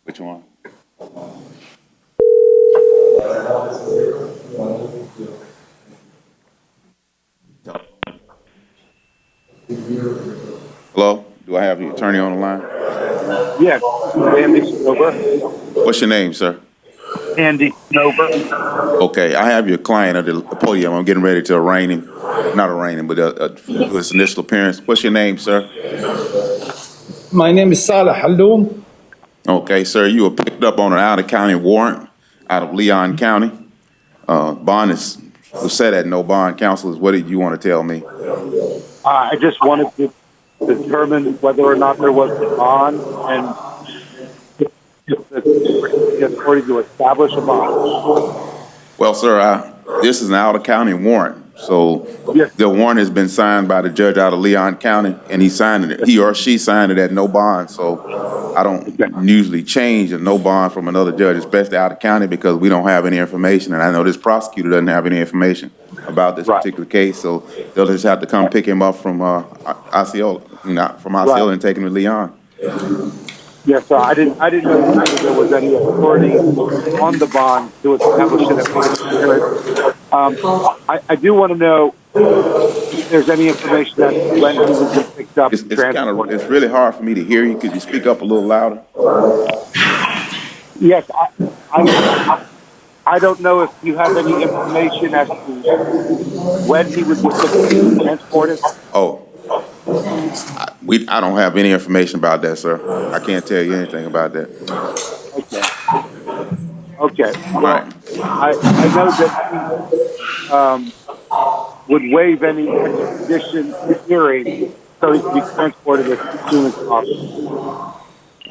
Which one? Hello? Do I have the attorney on the line? Yes, Andy Snover. What's your name, sir? Andy Snover. Okay, I have your client at the podium. I'm getting ready to arraign him. Not arraign him, but do his initial appearance. What's your name, sir? My name is Saleh Halloum. Okay, sir, you were picked up on an out-of-county warrant out of Leon County. Bond was set at no bond. Counselors, what did you want to tell me? I just wanted to determine whether or not there was a bond and if the authority to establish a bond. Well, sir, this is an out-of-county warrant. So Yes. the warrant has been signed by the judge out of Leon County, and he or she signed it at no bond. So I don't usually change a no bond from another judge, especially out of county, because we don't have any information. And I know this prosecutor doesn't have any information about this particular case. So they'll just have to come pick him up from Osceola, from Osceola and take him to Leon. Yes, sir. I didn't know whether there was any authority on the bond to establish it. I do want to know if there's any information that when he was picked up. It's really hard for me to hear you. Could you speak up a little louder? Yes, I don't know if you have any information as to when he was transported. Oh. I don't have any information about that, sir. I can't tell you anything about that. Okay. All right. I know that he would waive any extradition hearing so he can be transported as soon as possible.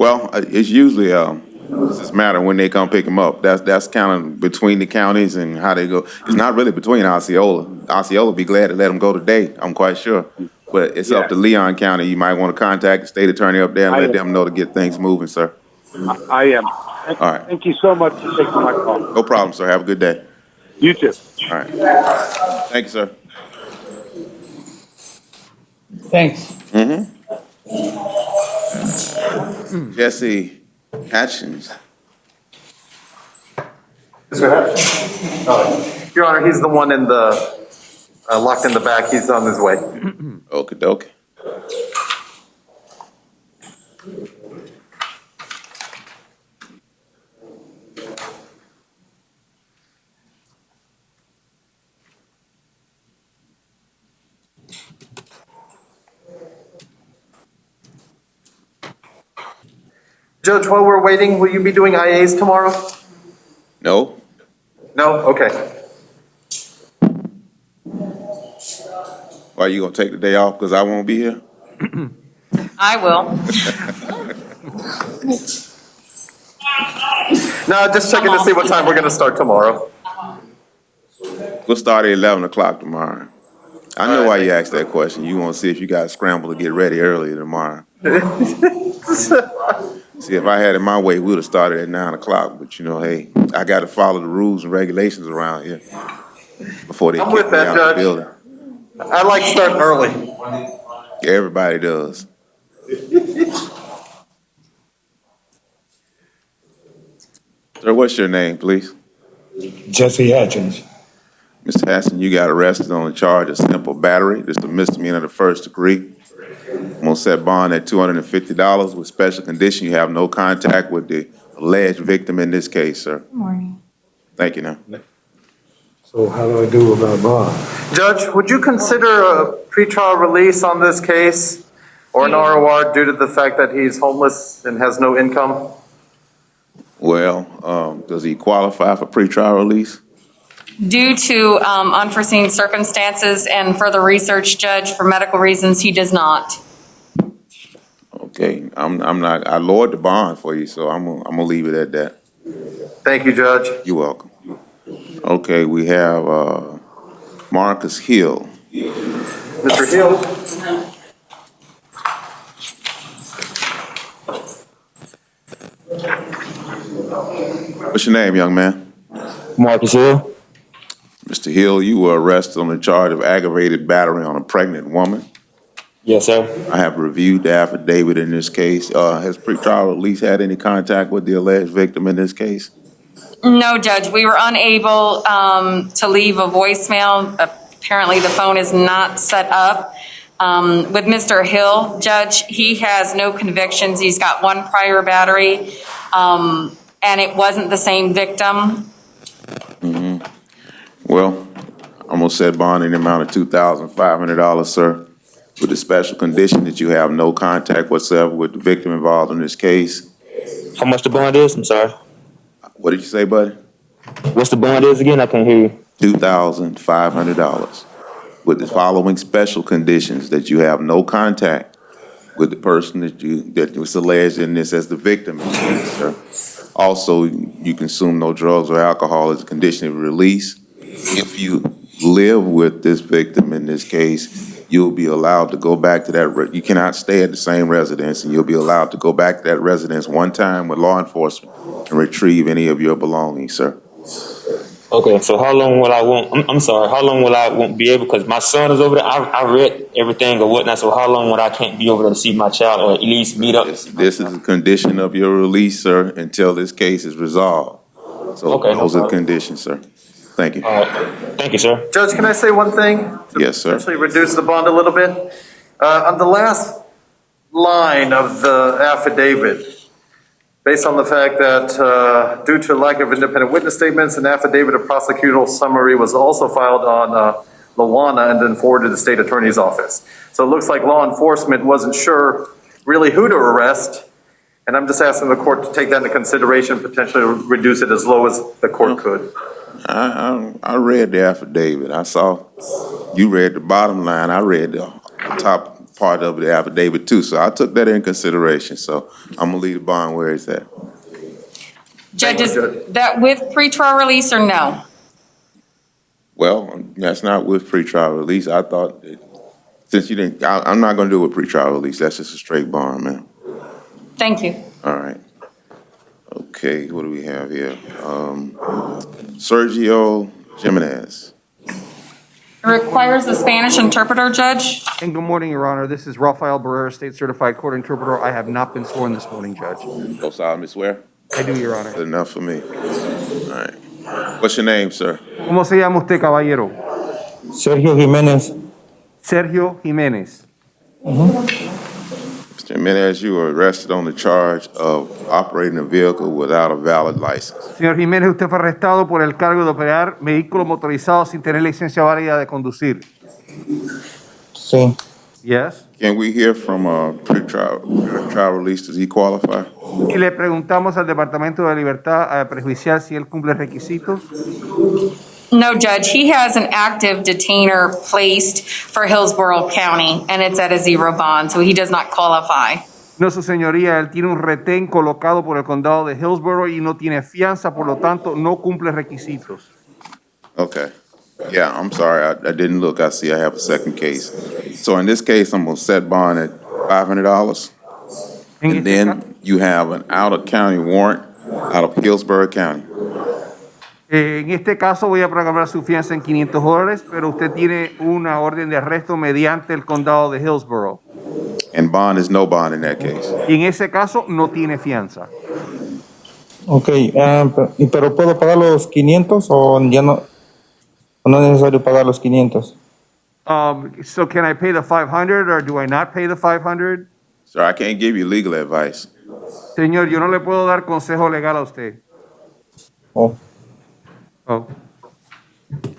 Well, it's usually it's just a matter when they come pick him up. That's kind of between the counties and how they go. It's not really between Osceola. Osceola would be glad to let him go today, I'm quite sure. But it's up to Leon County. You might want to contact the state attorney up there and let them know to get things moving, sir. I am. All right. Thank you so much for taking my call. No problem, sir. Have a good day. You too. All right. Thank you, sir. Thanks. Jesse Hatchins. Your Honor, he's the one in the locked in the back. He's on his way. Okie dokie. Judge, while we're waiting, will you be doing IAs tomorrow? No? No? Okay. Why, you gonna take the day off because I won't be here? I will. No, just checking to see what time we're going to start tomorrow. We'll start at 11 o'clock tomorrow. I know why you asked that question. You want to see if you got to scramble to get ready earlier tomorrow. See, if I had it my way, we would have started at 9 o'clock. But, hey, I got to follow the rules and regulations around here before they kick me out of the building. I like starting early. Everybody does. Sir, what's your name, please? Jesse Hatchins. Mr. Hassan, you got arrested on a charge of simple battery. This is a misdemeanor of the first degree. I'm gonna set bond at $250 with special condition. You have no contact with the alleged victim in this case, sir. Good morning. Thank you now. So how do I do about bond? Judge, would you consider a pretrial release on this case or an ROR due to the fact that he's homeless and has no income? Well, does he qualify for pretrial release? Due to unforeseen circumstances and further research, Judge, for medical reasons, he does not. Okay, I'm not. I lowered the bond for you, so I'm gonna leave it at that. Thank you, Judge. You're welcome. Okay, we have Marcus Hill. Mr. Hill. What's your name, young man? Marcus Hill. Mr. Hill, you were arrested on the charge of aggravated battery on a pregnant woman. Yes, sir. I have reviewed the affidavit in this case. Has pretrial release had any contact with the alleged victim in this case? No, Judge, we were unable to leave a voicemail. Apparently, the phone is not set up. With Mr. Hill, Judge, he has no convictions. He's got one prior battery, and it wasn't the same victim. Well, I'm gonna set bond in the amount of $2,500, sir, with the special condition that you have no contact whatsoever with the victim involved in this case. How much the bond is? I'm sorry. What did you say, buddy? What's the bond is again? I can't hear you. $2,500 with the following special conditions: that you have no contact with the person that was alleged in this as the victim, sir. Also, you consume no drugs or alcohol as a condition of release. If you live with this victim in this case, you'll be allowed to go back to that. You cannot stay at the same residence, and you'll be allowed to go back to that residence one time with law enforcement and retrieve any of your belongings, sir. Okay, so how long will I won't? I'm sorry. How long will I won't be able? Because my son is over there. I read everything or whatnot. So how long will I can't be over there to see my child or at least meet up? This is a condition of your release, sir, until this case is resolved. So Okay, those are the conditions, sir. Thank you. All right. Thank you, sir. Judge, can I say one thing? Yes, sir. Actually reduce the bond a little bit. On the last line of the affidavit, based on the fact that due to lack of independent witness statements, an affidavit of prosecutorial summary was also filed on Lawana and then forwarded to the state attorney's office. So it looks like law enforcement wasn't sure really who to arrest. And I'm just asking the court to take that into consideration, potentially reduce it as low as the court could. I read the affidavit. I saw you read the bottom line. I read the top part of the affidavit too. So I took that in consideration. So I'm gonna leave the bond where it's at. Judge, is that with pretrial release or no? Well, that's not with pretrial release. I thought that since you didn't, I'm not gonna do it with pretrial release. That's just a straight bond, man. Thank you. All right. Okay, what do we have here? Sergio Jimenez. It requires a Spanish interpreter, Judge. And good morning, Your Honor. This is Rafael Barrera, State Certified Court Interpreter. I have not been sworn this morning, Judge. Go solemnly swear? I do, Your Honor. Good enough for me. All right. What's your name, sir? ¿Cómo se llama usted, caballero? Sergio Jimenez. Sergio Jimenez. Mr. Jimenez, you were arrested on the charge of operating a vehicle without a valid license. Señor Jiménez, usted fue arrestado por el cargo de operar vehículos motorizados sin tener licencia válida de conducir. Sí. Yes. Can we hear from a trial release? Does he qualify? Y le preguntamos al Departamento de Libertad Prejuicial si él cumple requisitos. No, Judge. He has an active detainer placed for Hillsborough County, and it's at a zero bond, so he does not qualify. No, su señoría, él tiene un retén colocado por el condado de Hillsborough y no tiene fianza, por lo tanto, no cumple requisitos. Okay. Yeah, I'm sorry. I didn't look. I see I have a second case. So in this case, I'm going to set bond at $500. And then you have an out-of-county warrant out of Hillsborough County. En este caso voy a programar su fianza en $500, pero usted tiene una orden de arresto mediante el condado de Hillsborough. And bond is no bond in that case. Y en ese caso no tiene fianza. Ok, pero ¿puedo pagar los 500 o ya no? ¿O no es necesario pagar los 500? So can I pay the $500 or do I not pay the $500? Sir, I can't give you legal advice. Señor, yo no le puedo dar consejo legal a usted. Oh. Oh,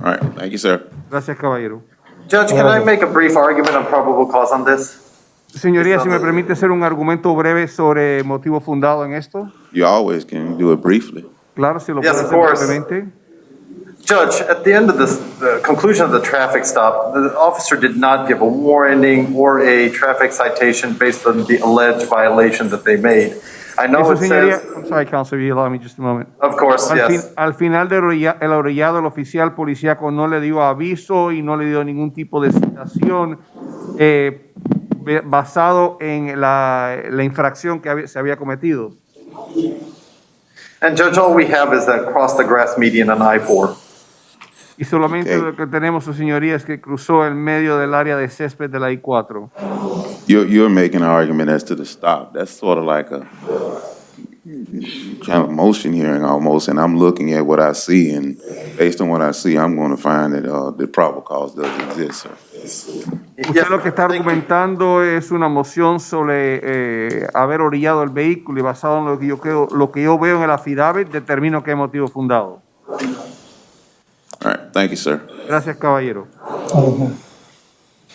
All right. Thank you, sir. gracias, caballero. Judge, can I make a brief argument on probable cause on this? Señoría, si me permite hacer un argumento breve sobre motivo fundado en esto. You always can do it briefly. Claro, si lo Yes, puedo of hacer course. brevemente. Judge, at the end of this, the conclusion of the traffic stop, the officer did not give a warning or a traffic citation based on the alleged violation that they made. I know Eso, it señoría, says, I'm sorry, counsel, if you allow me just a moment. of course, yes. Al final del el orillado, el oficial policíaco no le dio aviso y no le dio ningún tipo de citación basado en la infracción que se había cometido. And Judge, all we have is that cross the grass median on I-4. Y solamente Ok. lo que tenemos, su señoría, es que cruzó el medio del área de césped de la I-4. You're making an argument as to the stop. That's sort of like a kind of motion hearing almost, and I'm looking at what I see, and based on what I see, I'm going to find that the probable cause doesn't exist, sir. Usted lo que está argumentando es una moción sobre haber orillado el vehículo y basado en lo que yo veo en el affidavit, determino que hay motivo fundado. All right, thank you, sir. Gracias, caballero.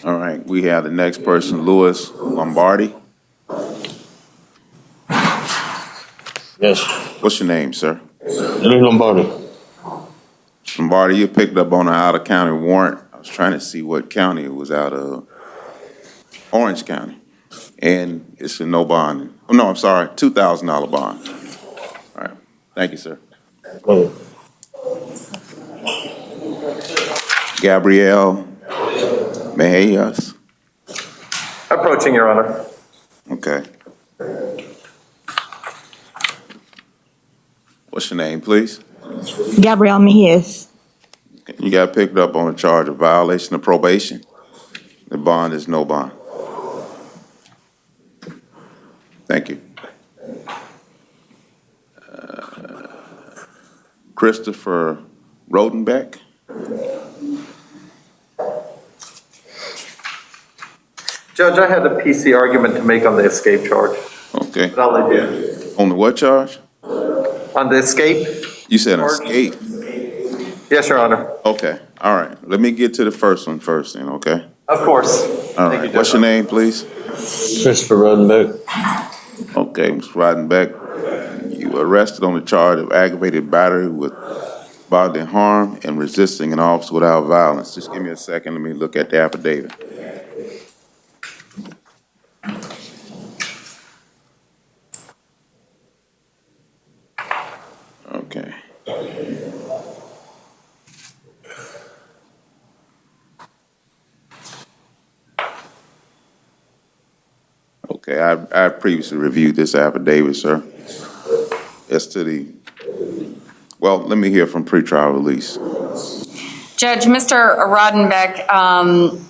All right, we have the next person, Louis Lombardi. Yes. What's your name, sir? Luis Lombardi. Lombardi, you picked up on an out-of-county warrant. I was trying to see what county it was out of. Orange County. And it's a no bond. Oh, no, I'm sorry, $2,000 bond. All right, thank you, sir. Okay. Gabrielle Mejias. Approaching, Your Honor. Okay. What's your name, please? Gabrielle Mejias. You got picked up on a charge of violation of probation. The bond is no bond. Thank you. Christopher Rodenbeck. Judge, I had a PC argument to make on the escape charge, Okay. but I'll let you. On the what charge? On the escape? You said Charge. escape. Yes, Your Honor. Okay. All right. Let me get to the first one first then, okay? Of course. All Thank right. you, What's Judge. your name, please? Christopher Rodenbeck. Okay, Mr. Rodenbeck, you were arrested on the charge of aggravated battery with bodily harm and resisting an officer without violence. Just give me a second. Let me look at the affidavit. Okay. Okay, I previously reviewed this affidavit, sir. As to the, well, let me hear from pretrial release. Judge, Mr. Rodenbeck,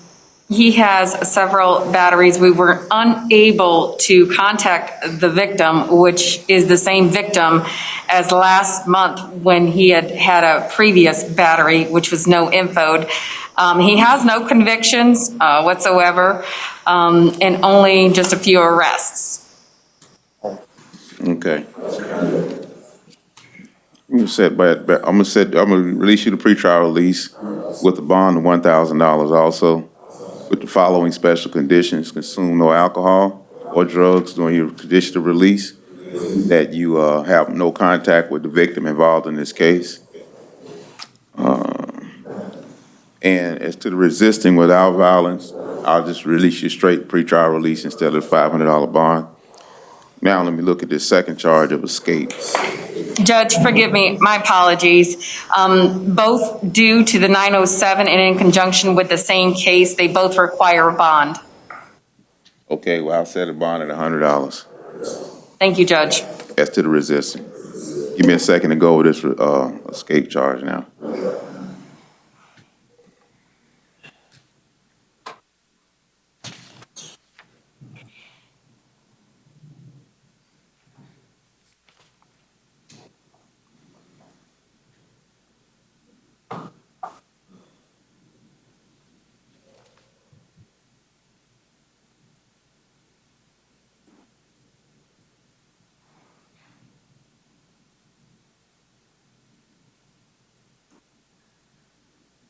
he has several batteries. We were unable to contact the victim, which is the same victim as last month when he had had a previous battery, which was no infoed. He has no convictions whatsoever, and only just a few arrests. Okay. I'm gonna release you the pretrial release with the bond of $1,000 also, with the following special conditions: consume no alcohol or drugs during your condition of release, that you have no contact with the victim involved in this case. And as to the resisting without violence, I'll just release you straight pretrial release instead of the $500 bond. Now let me look at this second charge of escape. Judge, forgive me, my apologies. Both due to the 907 and in conjunction with the same case, they both require a bond. Okay, well, I'll set a bond at $100. Thank you, Judge. As to the resisting. Give me a second to go over this escape charge now.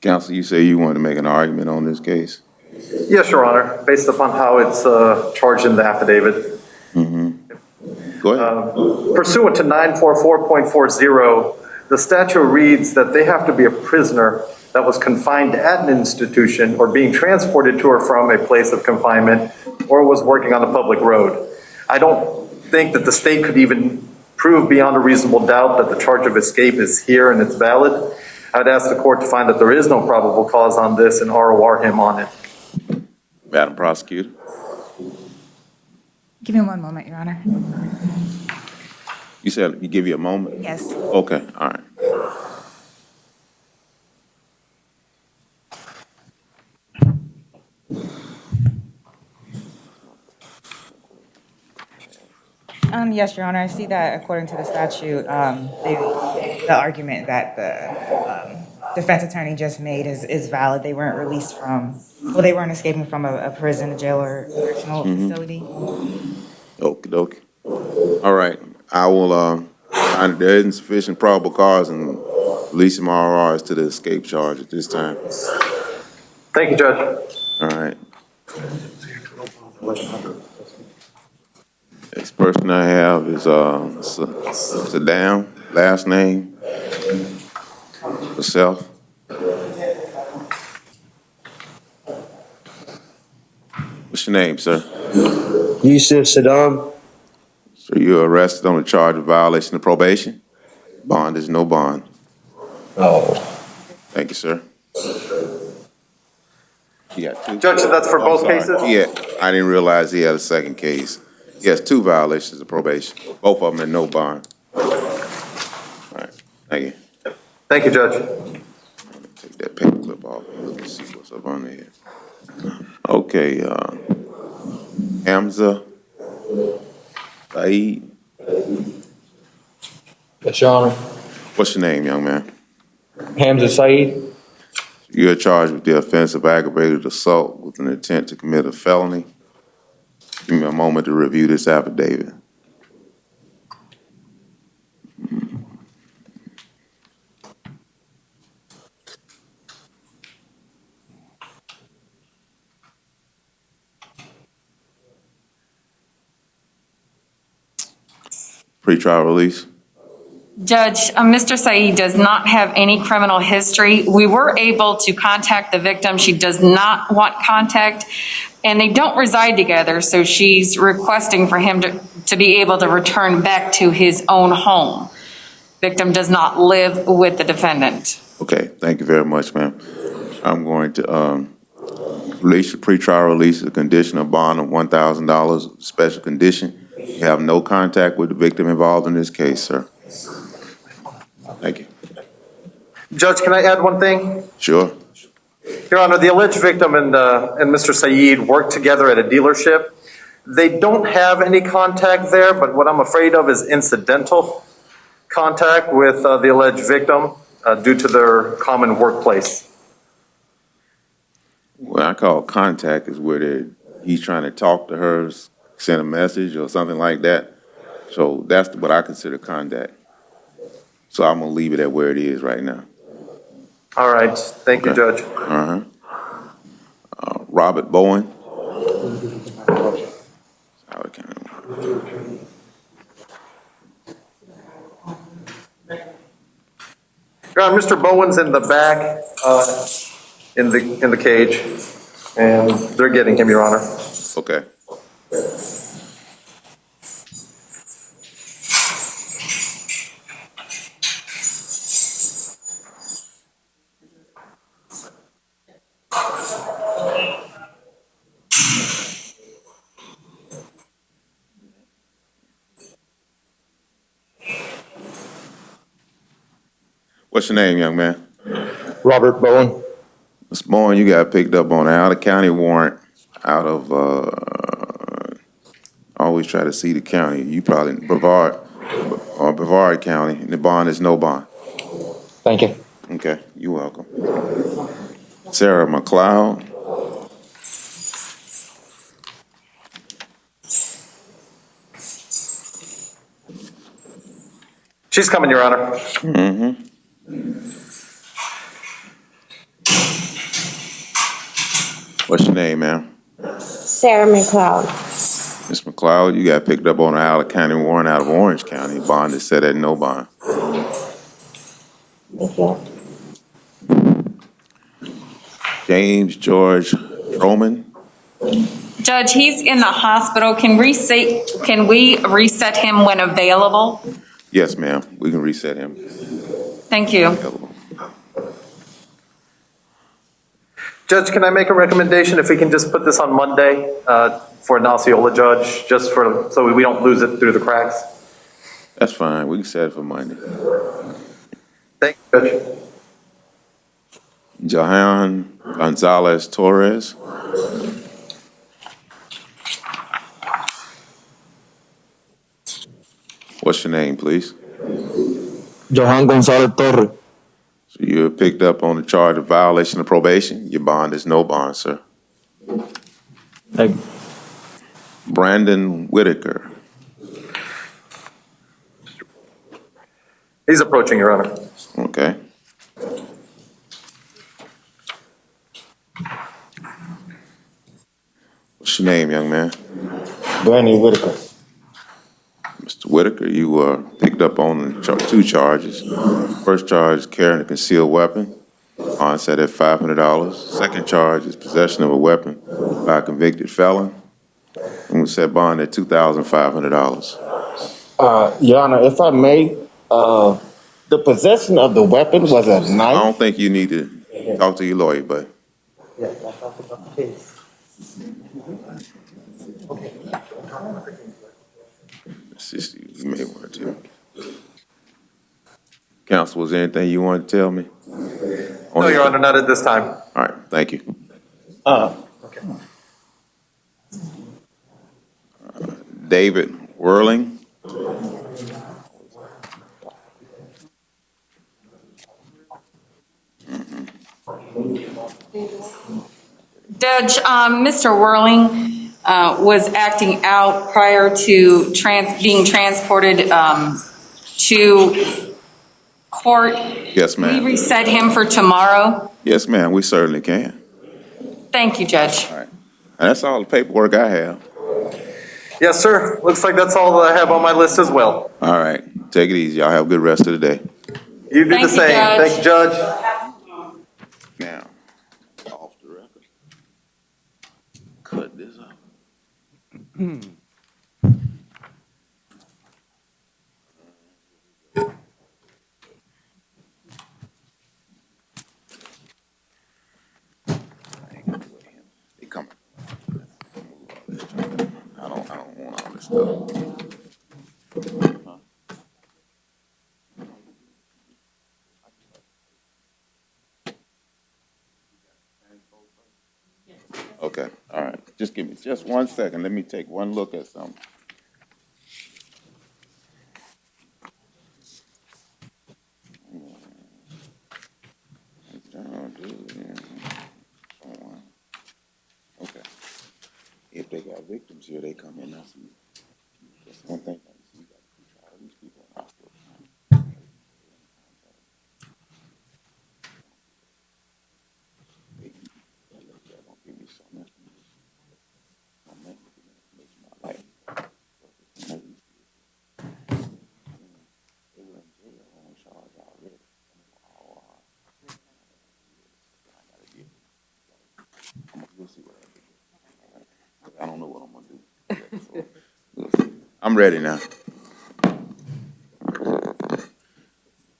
Counsel, you say you wanted to make an argument on this case? Yes, Your Honor, based upon how it's charged in the affidavit. Go ahead. Pursuant to 944.40, the statute reads that they have to be a prisoner that was confined at an institution or being transported to or from a place of confinement or was working on a public road. I don't think that the state could even prove beyond a reasonable doubt that the charge of escape is here and it's valid. I'd ask the court to find that there is no probable cause on this and ROR him on it. Madam Prosecutor. Give me one moment, Your Honor. You said you give you a moment? Yes. Okay, all right. Yes, Your Honor, I see that according to the statute, the argument that the defense attorney just made is valid. They weren't released from, well, they weren't escaping from a prison, a jail, or correctional facility. Okie dokie. All right, I will, find there isn't sufficient probable cause and release him RRs to the escape charge at this time. Thank you, Judge. All right. Next person I have is, Saddam, last name, herself. What's your name, sir? Yusuf Saddam. So you're arrested on the charge of violation of probation? Bond is no bond. Oh. Thank you, sir. You got two? Judge, that's for both Sorry. cases? Yeah, I didn't realize he had a second case. He has two violations of probation, both of them at no bond. All right, thank you. Thank you, Judge. Take that paper clip off. Let's see what's up on there. Okay, Hamza Saeed. Yes, Your Honor. What's your name, young man? Hamza Saeed. You're charged with the offense of aggravated assault with an intent to commit a felony. Give me a moment to review this affidavit. Pretrial release. Judge, Mr. Saeed does not have any criminal history. We were able to contact the victim. She does not want contact, and they don't reside together, so she's requesting for him to be able to return back to his own home. Victim does not live with the defendant. Okay, thank you very much, ma'am. I'm going to release the pretrial release of conditional bond of $1,000, special condition. You have no contact with the victim involved in this case, sir. Thank you. Judge, can I add one thing? Sure. Your Honor, the alleged victim and Mr. Saeed work together at a dealership. They don't have any contact there, but what I'm afraid of is incidental contact with the alleged victim due to their common workplace. What I call contact is where he's trying to talk to her, send a message or something like that. So that's what I consider contact. So I'm gonna leave it at where it is right now. All right, thank you, Judge. Robert Bowen. Howard County. Your Honor, Mr. Bowen's in the back, in the cage, and they're getting him, Your Honor. Okay. What's your name, young man? Robert Bowen. Mr. Bowen, you got picked up on an out-of-county warrant out of, always try to see the county. You probably Brevard County, and the bond is no bond. Thank you. Okay, you're welcome. Sarah McLeod. She's coming, Your Honor. What's your name, ma'am? Sarah McLeod. Ms. McLeod, you got picked up on an out-of-county warrant out of Orange County. Bond is set at no bond. Thank you. James George Roman. Judge, he's in the hospital. Can we reset him when available? Yes, ma'am. We can reset him. Thank you. Available. Judge, can I make a recommendation if we can just put this on Monday for an Osceola judge, just so we don't lose it through the cracks? That's fine. We can set it for Monday. Thank you, Judge. Johan Gonzalez Torres. What's your name, please? Johan Gonzalez Torres. So you were picked up on the charge of violation of probation. Your bond is no bond, sir. Thank you. Brandon Whitaker. He's approaching, Your Honor. Okay. What's your name, young man? Brandon Whitaker. Mr. Whitaker, you were picked up on two charges. First charge, carrying a concealed weapon, onset at $500. Second charge is possession of a weapon by a convicted felon, and we set bond at $2,500. Your Honor, if I may, the possession of the weapon was a I knife. don't think you need to talk to your lawyer, but you may want to. Counsel, was there anything you wanted to tell me? No, Your Honor, not at this time. All right, thank you. Okay. David Whirling. Judge, Mr. Whirling was acting out prior to being transported to court. Yes, We ma'am. reset him for tomorrow. Yes, ma'am, we certainly can. Thank you, Judge. All right. And that's all the paperwork I have. Yes, sir. Looks like that's all that I have on my list as well. All right, take it easy. Y'all have a good rest of the day. You do Thank the you, same. Judge. Thank you, Judge. Now, off the record. Cut this up. They coming. I don't want all this stuff. Okay, all right. Just give me just 1 second. Let me take one look at something. Okay. If they got victims here, they come in. That's one thing. You got to control these people in hospitals. Give me something. I don't know what I'm gonna do. We'll see. I'm ready now.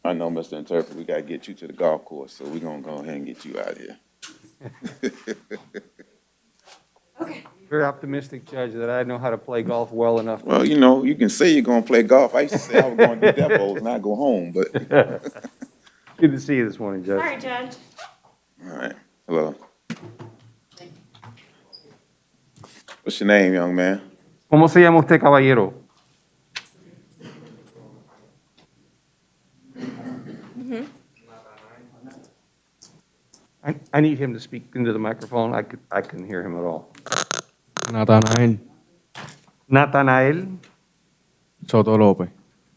I know, Mr. Interpreter, we gotta get you to the golf course, so we're gonna go ahead and get you out here. Very optimistic, Judge, that I know how to play golf well enough. Well, you know, you can say you're gonna play golf. I used to say I was gonna do depots and not go home, but. Good to see you this morning, Judge. Sorry, Judge. All right, hello. What's your name, young man? ¿Cómo se llama usted, caballero? I need him to speak into the microphone. I couldn't hear him at all. Natanael Natanael Soto López.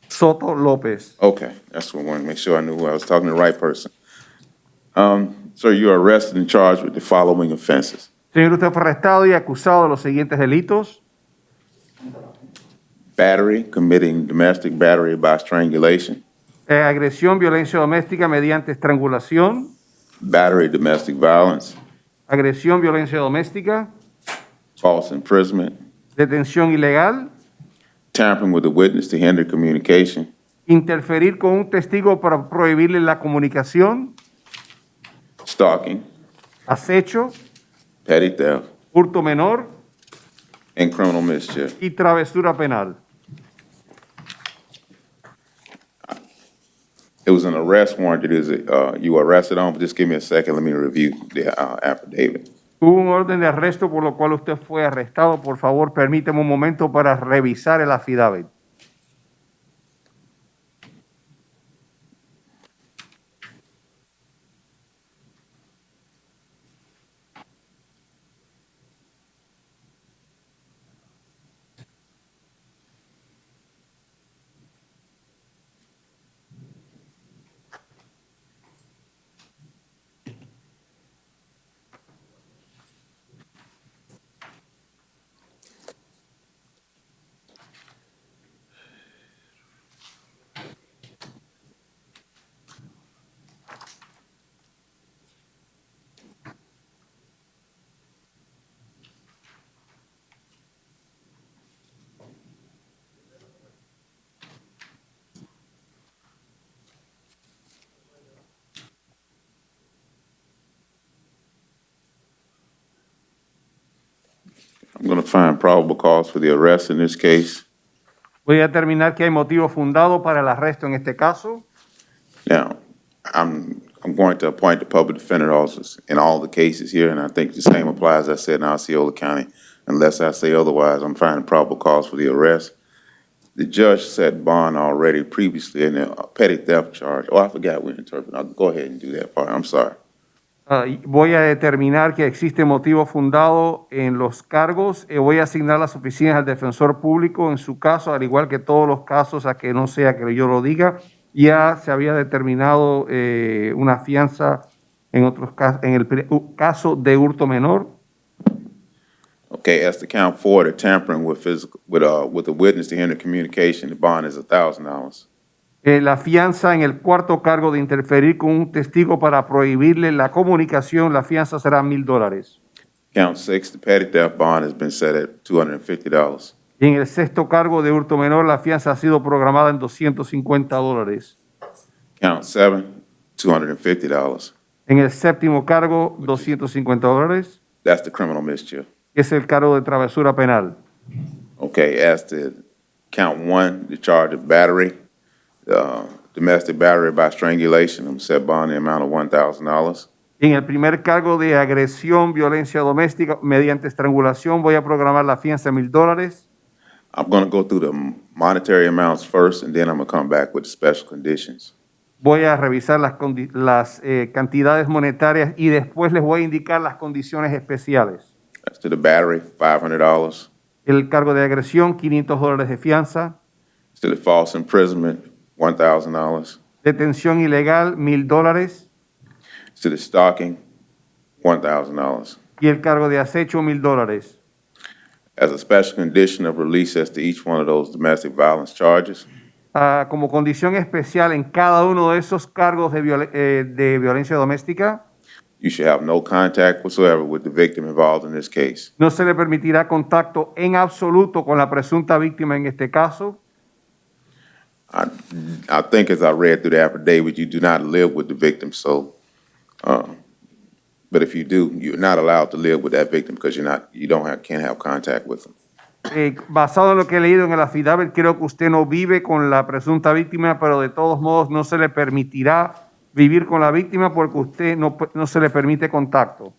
Soto López. Okay, that's what I wanted to make sure I knew I was talking to the right person. Sir, you are arrested and charged with the following offenses. Señor, usted fue arrestado y acusado de los siguientes delitos. Battery, committing domestic battery by strangulation. Agresión, violencia doméstica mediante estrangulación. Battery, domestic violence. Agresión, violencia doméstica. False imprisonment. Detención ilegal. Tampering with a witness to hinder communication. Interferir con un testigo para prohibirle la comunicación. Stalking. Acecho. Petty theft. Hurto menor. And criminal mischief. Y travesura penal. It was an arrest warrant that is, you were arrested on, but just give me a second, let me review the affidavit. Hubo un orden de arresto por lo cual usted fue arrestado. Por favor, permíteme un momento para revisar el affidavit. I'm going to find probable cause for the arrest in this case. Voy a determinar que hay motivo fundado para el arresto en este caso. Now, I'm going to appoint the public defender officers in all the cases here, and I think the same applies, as I said, in Osceola County. Unless I say otherwise, I'm finding probable cause for the arrest. The judge set bond already previously in a petty theft charge. Oh, I forgot we interpret. I'll go ahead and do that part. I'm sorry. Voy a determinar que existe motivo fundado en los cargos y voy a asignar las oficinas al defensor público en su caso, al igual que todos los casos, a que no sea que yo lo diga. Ya se había determinado una fianza en otros casos, en el caso de hurto menor. Okay, as to count 4, the tampering with a witness to hinder communication, the bond is $1,000. La fianza en el cuarto cargo de interferir con un testigo para prohibirle la comunicación, la fianza será $1,000. Count 6, the petty theft bond has been set at $250. Y en el sexto cargo de hurto menor, la fianza ha sido programada en $250. Count 7, $250. En el séptimo cargo, $250. That's the criminal mischief. Es el cargo de travesura penal. Okay, as to count 1, the charge of battery, domestic battery by strangulation, I'm set bond in the amount of $1,000. En el primer cargo de agresión, violencia doméstica mediante estrangulación, voy a programar la fianza en $1,000. I'm going to go through the monetary amounts first, and then I'm going to come back with the special conditions. Voy a revisar las cantidades monetarias y después les voy a indicar las condiciones especiales. As to the battery, $500. El cargo de agresión, $500 de fianza. As to the false imprisonment, $1,000. Detención ilegal, $1,000. As to the stalking, $1,000. Y el cargo de acecho, $1,000. As a special condition of release as to each one of those domestic violence charges, como condición especial en cada uno de esos cargos de violencia doméstica, you should have no contact whatsoever with the victim involved in this case. no se le permitirá contacto en absoluto con la presunta víctima en este caso. I think as I read through the affidavit, you do not live with the victim, so, but if you do, you're not allowed to live with that victim because can't have contact with them. Basado en lo que he leído en el affidavit, creo que usted no vive con la presunta víctima, pero de todos modos no se le permitirá vivir con la víctima porque usted no se le permite contacto.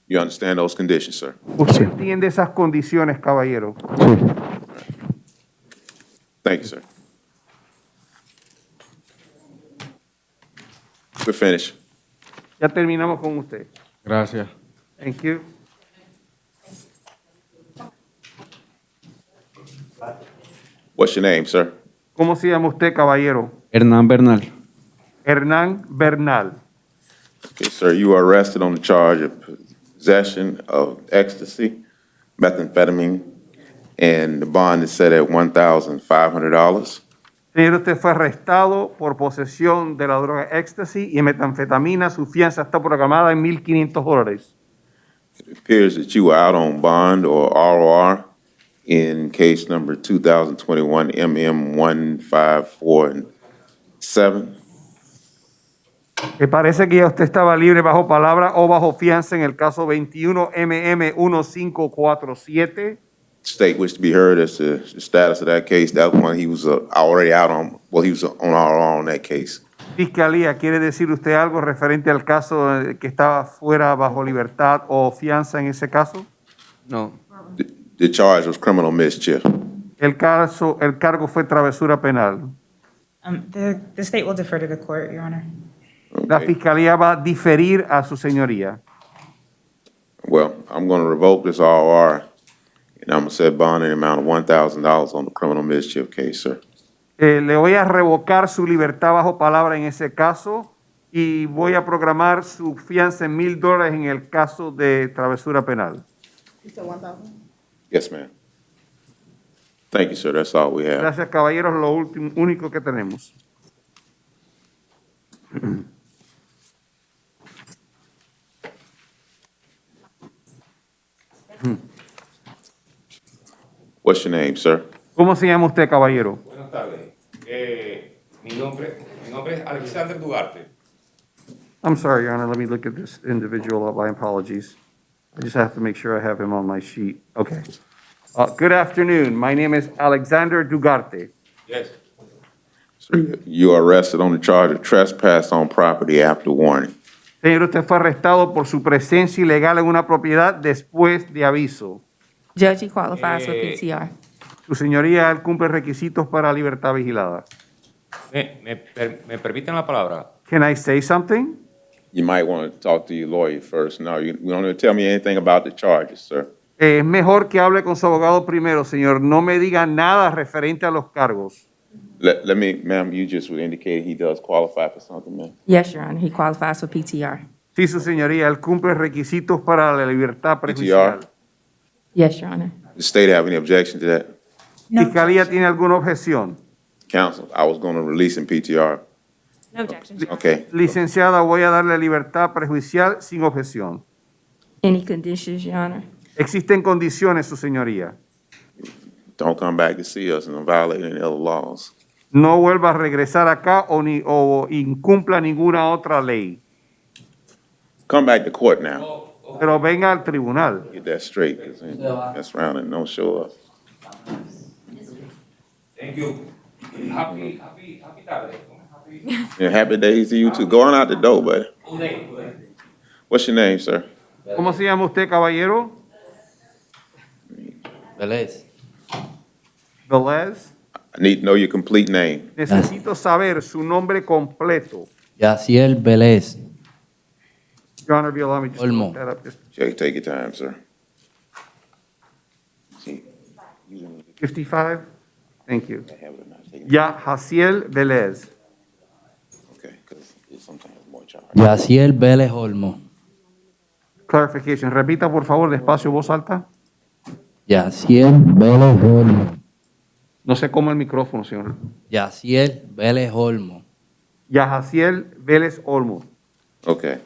You understand those conditions, sir? ¿Usted entiende esas condiciones, caballero? Thank you, sir. We're finished. Ya terminamos con usted. Gracias. Thank you. What's your name, sir? ¿Cómo se llama usted, caballero? Hernán Bernal. Hernán Bernal. Okay, sir, you are arrested on the charge of possession of ecstasy, methamphetamine, and the bond is set at $1,500. Señor, usted fue arrestado por posesión de la droga éxtasis y metanfetamina. Su fianza está programada en $1,500. It appears that you were out on bond or ROR in case number 2021 MM1547. Me parece que ya usted estaba libre bajo palabra o bajo fianza en el caso 21 MM1547. State wished to be heard as to the status of that case. That one he was already out on. Well, he was on ROR on that case. Fiscalía, ¿quiere decir usted algo referente al caso que estaba fuera bajo libertad o fianza en ese caso? No. The charge was criminal mischief. El cargo fue travesura penal. The state will defer to the court, Your Honor. La fiscalía va a diferir a su señoría. Well, I'm going to revoke this ROR, and I'm going to set bond in the amount of $1,000 on the criminal mischief case, sir. Le voy a revocar su libertad bajo palabra en ese caso y voy a programar su fianza en $1,000 en el caso de travesura penal. Yes, ma'am. Thank you, sir. That's all we have. Gracias, caballeros. Lo único que tenemos. What's your name, sir? ¿Cómo se llama usted, caballero? Buenas tardes. Mi nombre es Alexander Duarte. I'm sorry, Your Honor. Let me look at this individual. My apologies. I just have to make sure I have him on my sheet. Okay. Good afternoon. My name is Alexander Dugarte. Yes. Sir, you are arrested on the charge of trespass on property after warning. Señor, usted fue arrestado por su presencia ilegal en una propiedad después de aviso. Judge, he qualifies for PTR. Su señoría, él cumple requisitos para libertad vigilada. ¿Me permiten la palabra? Can I say something? You might want to talk to your lawyer first. No, you don't tell me anything about the charges, sir. Es mejor que hable con su abogado primero, señor. No me diga nada referente a los cargos. Let me, ma'am, you just indicated he does qualify for something, ma'am. Yes, Your Honor, he qualifies for PTR. Sí, su señoría, él cumple requisitos para la libertad prejuicial. PTR? Yes, Your Honor. The state have any objection to that? ¿Fiscalía tiene alguna objeción? Counsel, I was going to release in PTR. No objection. Okay. Licenciada, voy a darle libertad prejuicial sin objeción. Any conditions, Your Honor? Existen condiciones, su señoría. Don't come back to see us and don't violate any other laws. No vuelva a regresar acá o incumpla ninguna otra ley. Come back to court now. Pero venga al tribunal. Get that straight, because that's around and don't show up. Thank you. Happy tarde. Yeah, happy days to you too. Go on out the door, buddy. What's your name, sir? ¿Cómo se llama usted, caballero? Velez. Velez. I need to know your complete name. Necesito saber su nombre completo. Yaciel Velez. Your Honor, if you allow me just to Olmo. look that up. Take your time, sir. See, 55? Thank you. I have it now. Take it. Yaciel Velez. Okay, because sometimes more charge. Yaciel Vélez Olmo. Clarification. Repita, por favor, despacio, voz alta. Yaciel Vélez Olmo. No se coma el micrófono, señor. Yaciel Vélez Olmo. Yaciel Vélez Olmo. Okay.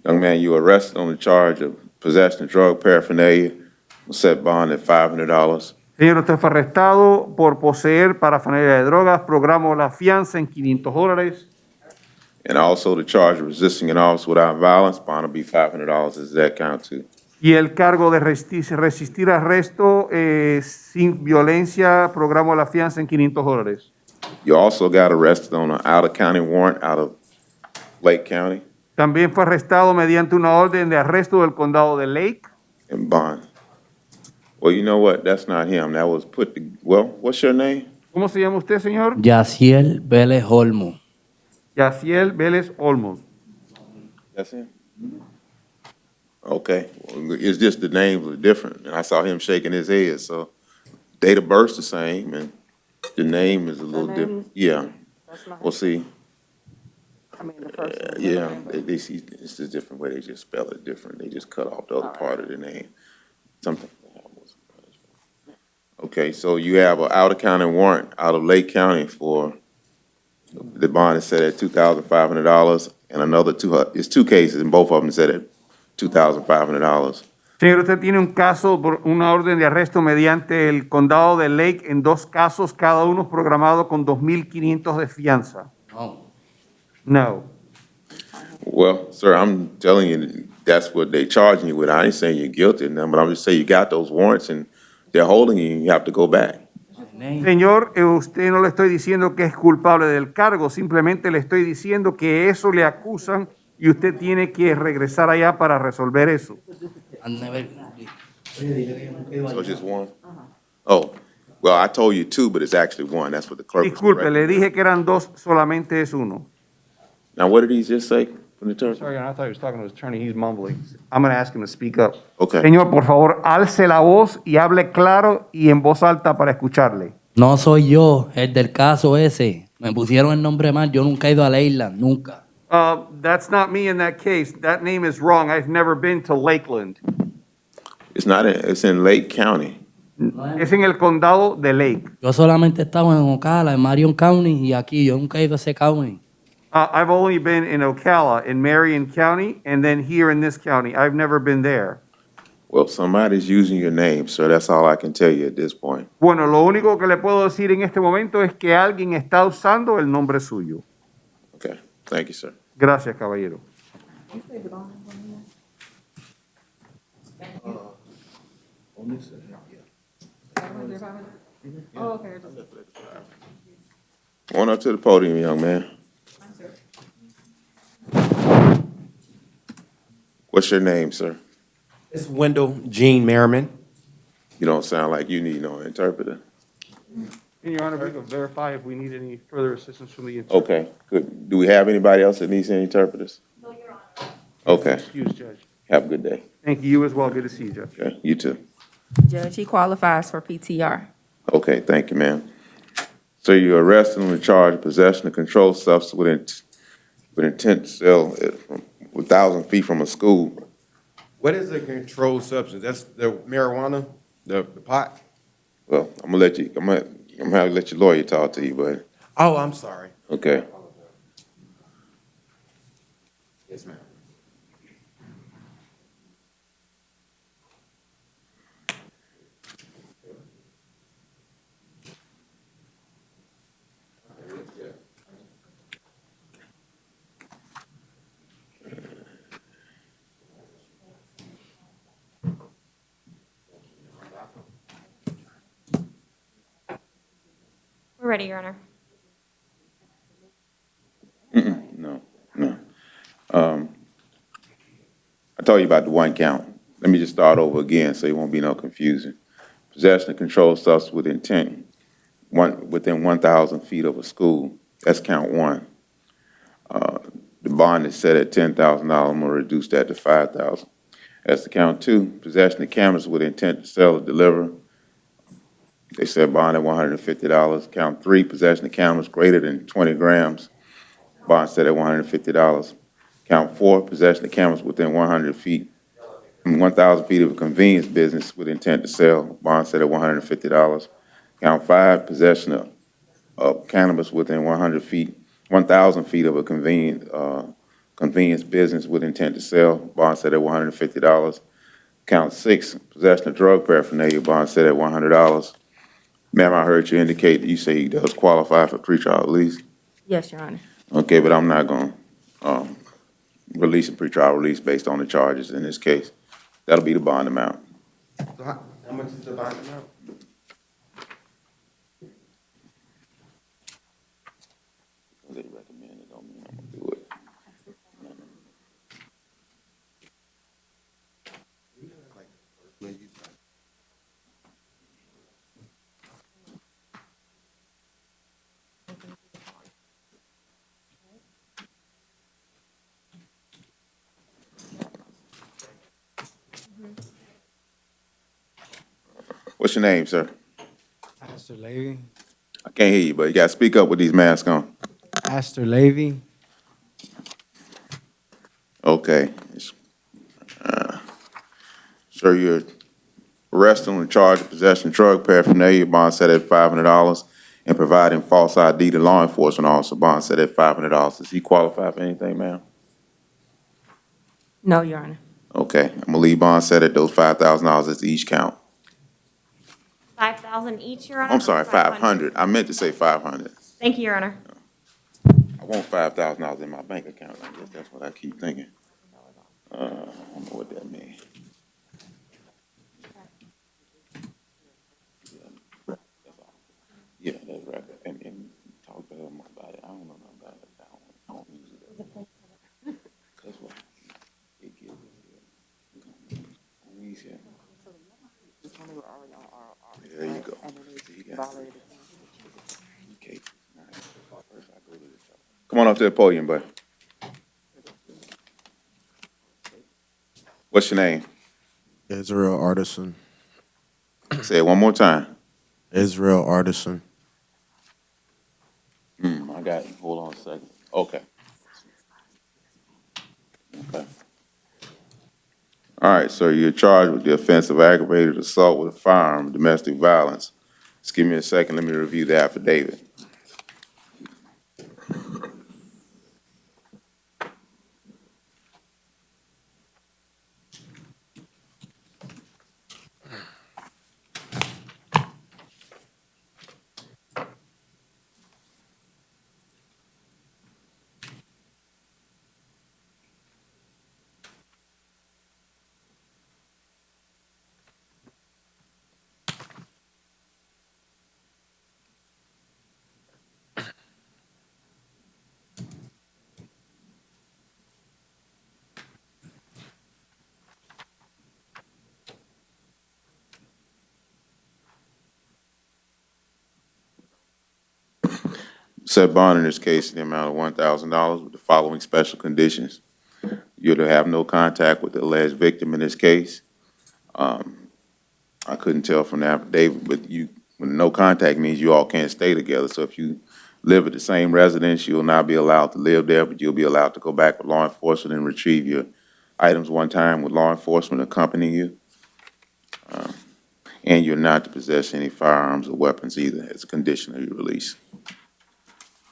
Young man, you arrested on the charge of possession of drug paraphernalia. Set bond at $500. Señor, usted fue arrestado por poseer parafanalia de drogas. Programo la fianza en $500. And also the charge of resisting an officer without violence. Bond will be $500. Does that count too? Y el cargo de resistir arresto sin violencia, programo la fianza en $500. You also got arrested on an out-of-county warrant out of Lake County. También fue arrestado mediante una orden de arresto del condado de Lake. And bond. Well, you know what? That's not him. That was put to, well, what's your name? ¿Cómo se llama usted, señor? Yaciel Vélez Olmo. Yaciel Vélez Olmos. That's him? Okay. Well, it's just the names are different. And I saw him shaking his head, so date of birth's the same, and the name is a little different. Yeah. We'll see. Yeah, they see, it's a different way. They just spell it different. They just cut off the other part of the name. Something. Okay, so you have an out-of-county warrant out of Lake County for, the bond is set at $2,500, and another it's two cases, and both of them set at $2,500. Señor, usted tiene un caso por una orden de arresto mediante el condado de Lake en dos casos, cada uno programado con $2,500 de fianza. No. Well, sir, I'm telling you, that's what they charging you with. I ain't saying you're guilty, but I'm just saying you got those warrants and they're holding you and you have to go back. Señor, usted no le estoy diciendo que es culpable del cargo, simplemente le estoy diciendo que eso le acusan y usted tiene que regresar allá para resolver eso. So just one? Oh, well, I told you two, but it's actually one. That's what the clerk was Disculpe, correcting. le dije que eran dos, solamente es uno. Now, what did he just say from the attorney? Sorry, I thought he was talking to his attorney. He's mumbling. I'm going to ask him to speak up. Okay. Señor, por favor, alce la voz y hable claro y en voz alta para escucharle. No soy yo el del caso ese. Me pusieron el nombre mal. Yo nunca he ido a Leyland, nunca. That's not me in that case. That name is wrong. I've never been to Lakeland. It's not, it's in Lake County. Es en el condado de Lake. Yo solamente estaba en Ocala, en Marion County y aquí. Yo nunca he ido a ese county. I've only been in Ocala, in Marion County, and then here in this county. I've never been there. Well, somebody's using your name, sir. That's all I can tell you at this point. Bueno, lo único que le puedo decir en este momento es que alguien está usando el nombre suyo. Okay. Thank you, sir. Gracias, caballero. Oh, okay. Come on up to the podium, young man. What's your name, sir? It's Wendell Gene Merriman. You don't sound like you need no interpreter. And Your Honor, we can verify if we need any further assistance from the interpreter. Okay, good. Do we have anybody else that needs any interpreters? No, Your Honor. Okay, Excuse, Judge. have a good day. Thank you as well. Good to see you, Judge. Okay, you too. Judge, he qualifies for PTR. Okay, thank you, ma'am. So you're arrested on the charge of possession of controlled substance with intent to sell it from 1,000 feet from a school. What is a controlled substance? That's the marijuana, the pot? Well, I'm gonna have to let your lawyer talk to you, but, Oh, I'm sorry. okay. Yes, ma'am. We're ready, Your Honor. No. I told you about the one count. Let me just start over again so it won't be no confusion. Possession of controlled substance with intent, within 1,000 feet of a school, that's count one. The bond is set at $10,000, I'm gonna reduce that to $5,000. That's the count two, possession of cameras with intent to sell or deliver. They said bond at $150. Count three, possession of cameras greater than 20 grams, bond set at $150. Count four, possession of cameras within 100 feet, 1,000 feet of a convenience business with intent to sell, bond set at $150. Count five, possession of cannabis within 100 feet, 1,000 feet of a convenience business with intent to sell, bond set at $150. Count six, possession of drug paraphernalia, bond set at $100. Ma'am, I heard you indicate that you say he does qualify for pretrial release. Yes, Your Honor. Okay, but I'm not going to release a pretrial release based on the charges in this case. That'll be the bond amount. So how much is the bond amount? They recommend it, don't mean I'm going to do it. What's your name, sir? Astor Levy. I can't hear you, but you got to speak up with these masks on. Astor Levy. Okay. Sir, you're arrested on the charge of possession of drug paraphernalia, bond set at $500, and providing false ID to law enforcement officer, bond set at $500. Does he qualify for anything, ma'am? No, Your Honor. Okay, I'm gonna leave bond set at those $5,000 as each count. 5,000 each, Your Honor? I'm sorry, 500. I meant to say 500. Thank you, Your Honor. I want $5,000 in my bank account. I guess that's what I keep thinking. I don't know what that means. Yeah, that's right. And talk to them about it. I don't know nothing about it. I don't use it. Cause what? It gives it. There you go. Okay. Come on up to the podium, bud. What's your name? Israel Artisan. Say it one more time. Israel Artisan. I got it. Hold on a second. Okay. Okay. All right, sir, you're charged with the offense of aggravated assault with a firearm, domestic violence. Just give me a second. Let me review the affidavit. Set bond in this case in the amount of $1,000 with the following special conditions. You're to have no contact with the alleged victim in this case. I couldn't tell from the affidavit, but when no contact means you all can't stay together. So if you live at the same residence, you'll not be allowed to live there, but you'll be allowed to go back with law enforcement and retrieve your items one time with law enforcement accompanying you. And you're not to possess any firearms or weapons either as a condition of your release.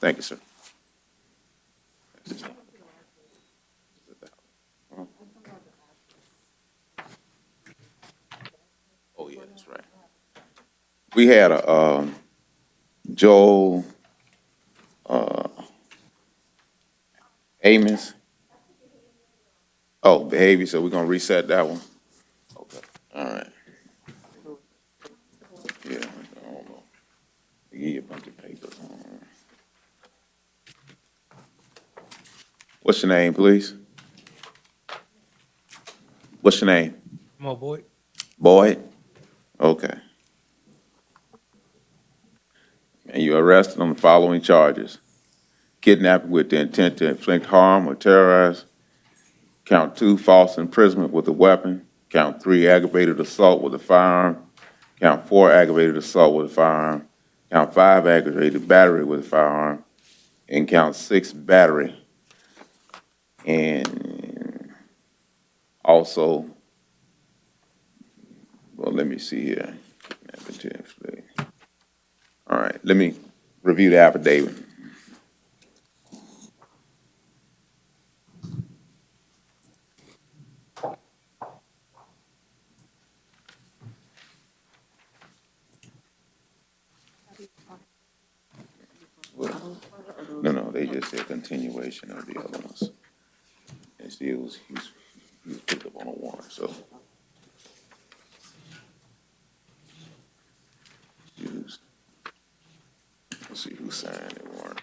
Thank you, sir. Oh, yeah, that's right. We had a Joel Amos. Oh, behavior, so we're gonna reset that one. Okay, all right. Yeah, I don't know. Give you a bunch of papers. What's your name, please? What's your name? Come on, boy. Boyd? Okay. And you're arrested on the following charges. Kidnapping with the intent to inflict harm or terrorize. Count 2, false imprisonment with a weapon. Count 3, aggravated assault with a firearm. Count 4, aggravated assault with a firearm. Count 5, aggravated battery with a firearm. And count 6, battery. And also, well, let me see here. All right, let me review the affidavit. No, they just said continuation of the other ones. And see, he was picked up on a warrant, so. Used. Let's see who signed the warrant.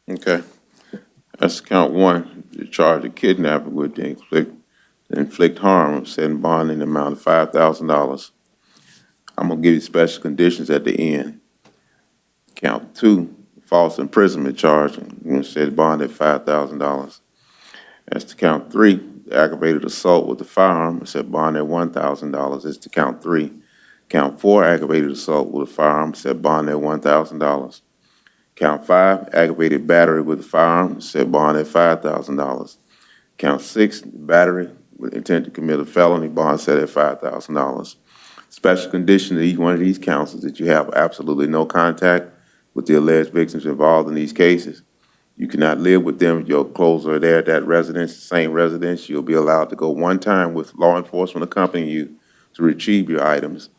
Okay, that's count 1, the charge of kidnapping with the inflict harm of setting bond in the amount of $5,000. I'm gonna give you special conditions at the end. Count 2, false imprisonment charge, I'm gonna set bond at $5,000. That's to count 3, the aggravated assault with the firearm, set bond at $1,000. That's to count 3. Count 4, aggravated assault with a firearm, set bond at $1,000. Count 5, aggravated battery with a firearm, set bond at $5,000. Count 6, battery with intent to commit a felony, bond set at $5,000. Special condition to each one of these counts is that you have absolutely no contact with the alleged victims involved in these cases. You cannot live with them. Your clothes are there at that residence, the same residence. You'll be allowed to go one time with law enforcement accompanying you to retrieve your items.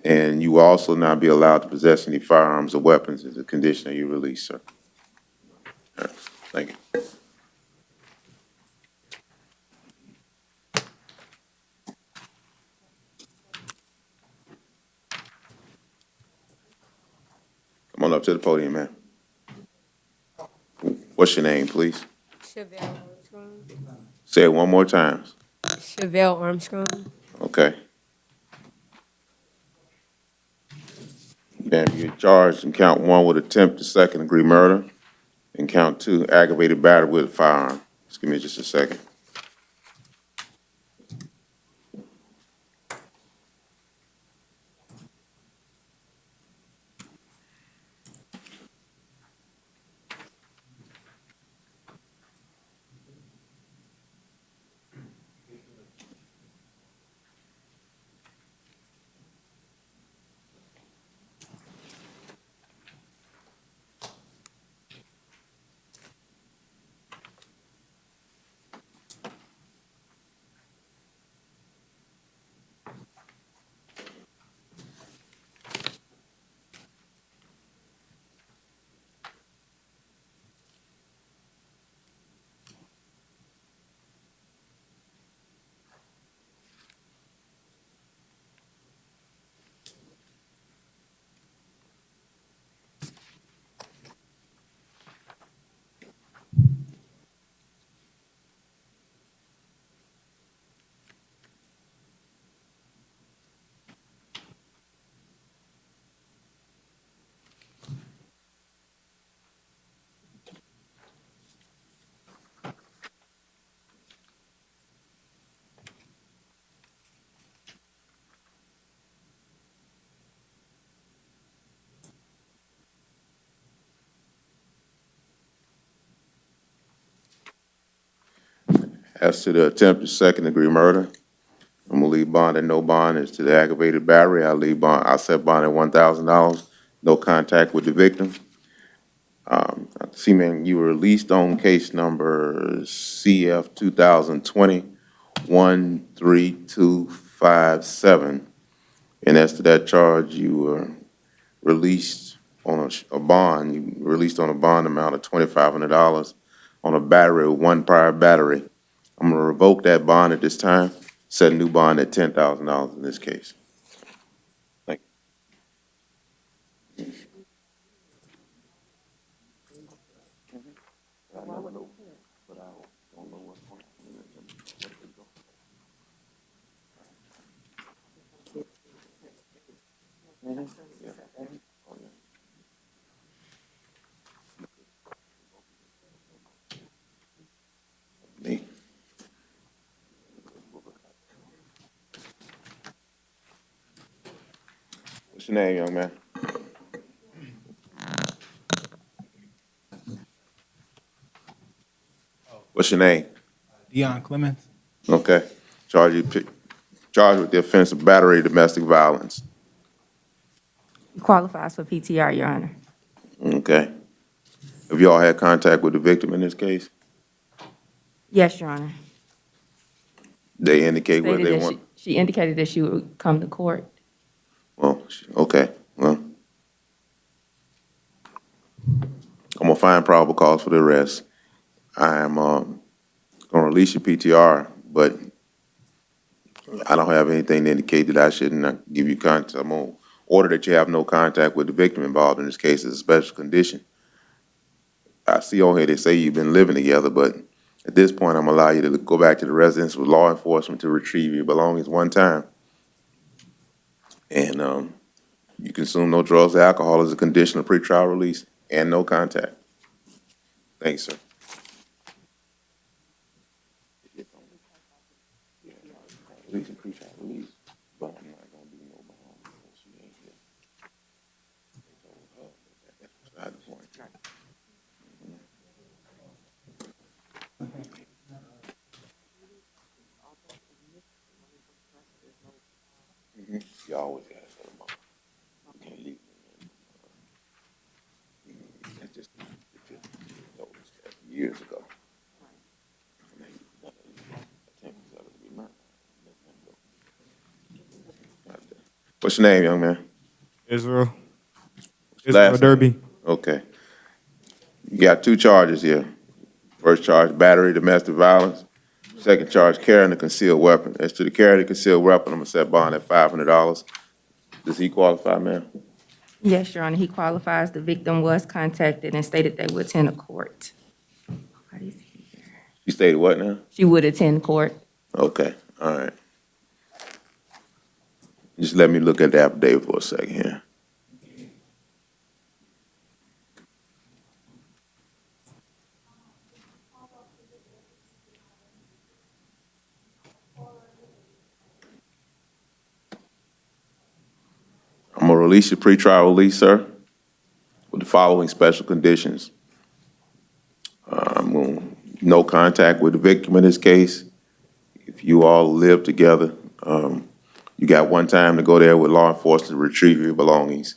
And you will also not be allowed to possess any firearms or weapons as a condition of your release, sir. All right, thank you. Come on up to the podium, man. What's your name, please? Chevelle Armstrong. Say it one more time. Chevelle Armstrong. Okay. Then you're charged in count 1 with attempt to second-degree murder, and count 2, aggravated battery with a firearm. Just give me just a second. As to the attempt to second-degree murder, I'm gonna leave bond at no bond. As to the aggravated battery, I set bond at $1,000, no contact with the victim. Seaman, you were released on case number CF 2020-13257. And as to that charge, you were released on a bond. You were released on a bond amount of $2,500 on a battery with one prior battery. I'm gonna revoke that bond at this time, set a new bond at $10,000 in this case. Thank you. Me. What's your name, young man? What's your name? Dion Clemens. Okay. Charged with the offense of battery, domestic violence. He qualifies for PTR, Your Honor. Okay. Have you all had contact with the victim in this case? Yes, Your Honor. They indicate what Stated they that want? she indicated that she would come to court. Well, okay. Well, I'm gonna find probable cause for the arrest. I'm gonna release your PTR, but I don't have anything to indicate that I shouldn't give you contact. I'm gonna order that you have no contact with the victim involved in this case as a special condition. I see on here they say you've been living together, but at this point, I'm gonna allow you to go back to the residence with law enforcement to retrieve your belongings one time. And you consume no drugs or alcohol as a condition of pretrial release and no contact. Thanks, sir. Release and pretrial release, but I'm not gonna do no bond because she ain't here. That's beside the point. You always gotta set them up. You can't leave them. That's just years ago. What's your name, young man? Israel. Israel Derby. Okay. You got 2 charges here. First charge, battery, domestic violence. Second charge, carrying a concealed weapon. As to the carrying a concealed weapon, I'm gonna set bond at $500. Does he qualify, ma'am? Yes, Your Honor, he qualifies. The victim was contacted and stated they would attend a court. She stated what now? She would attend court. Okay, all right. Just let me look at the affidavit for a second here. gonna release your pretrial release, sir, with the following special conditions. No contact with the victim in this case. If you all live together, you got one time to go there with law enforcement to retrieve your belongings.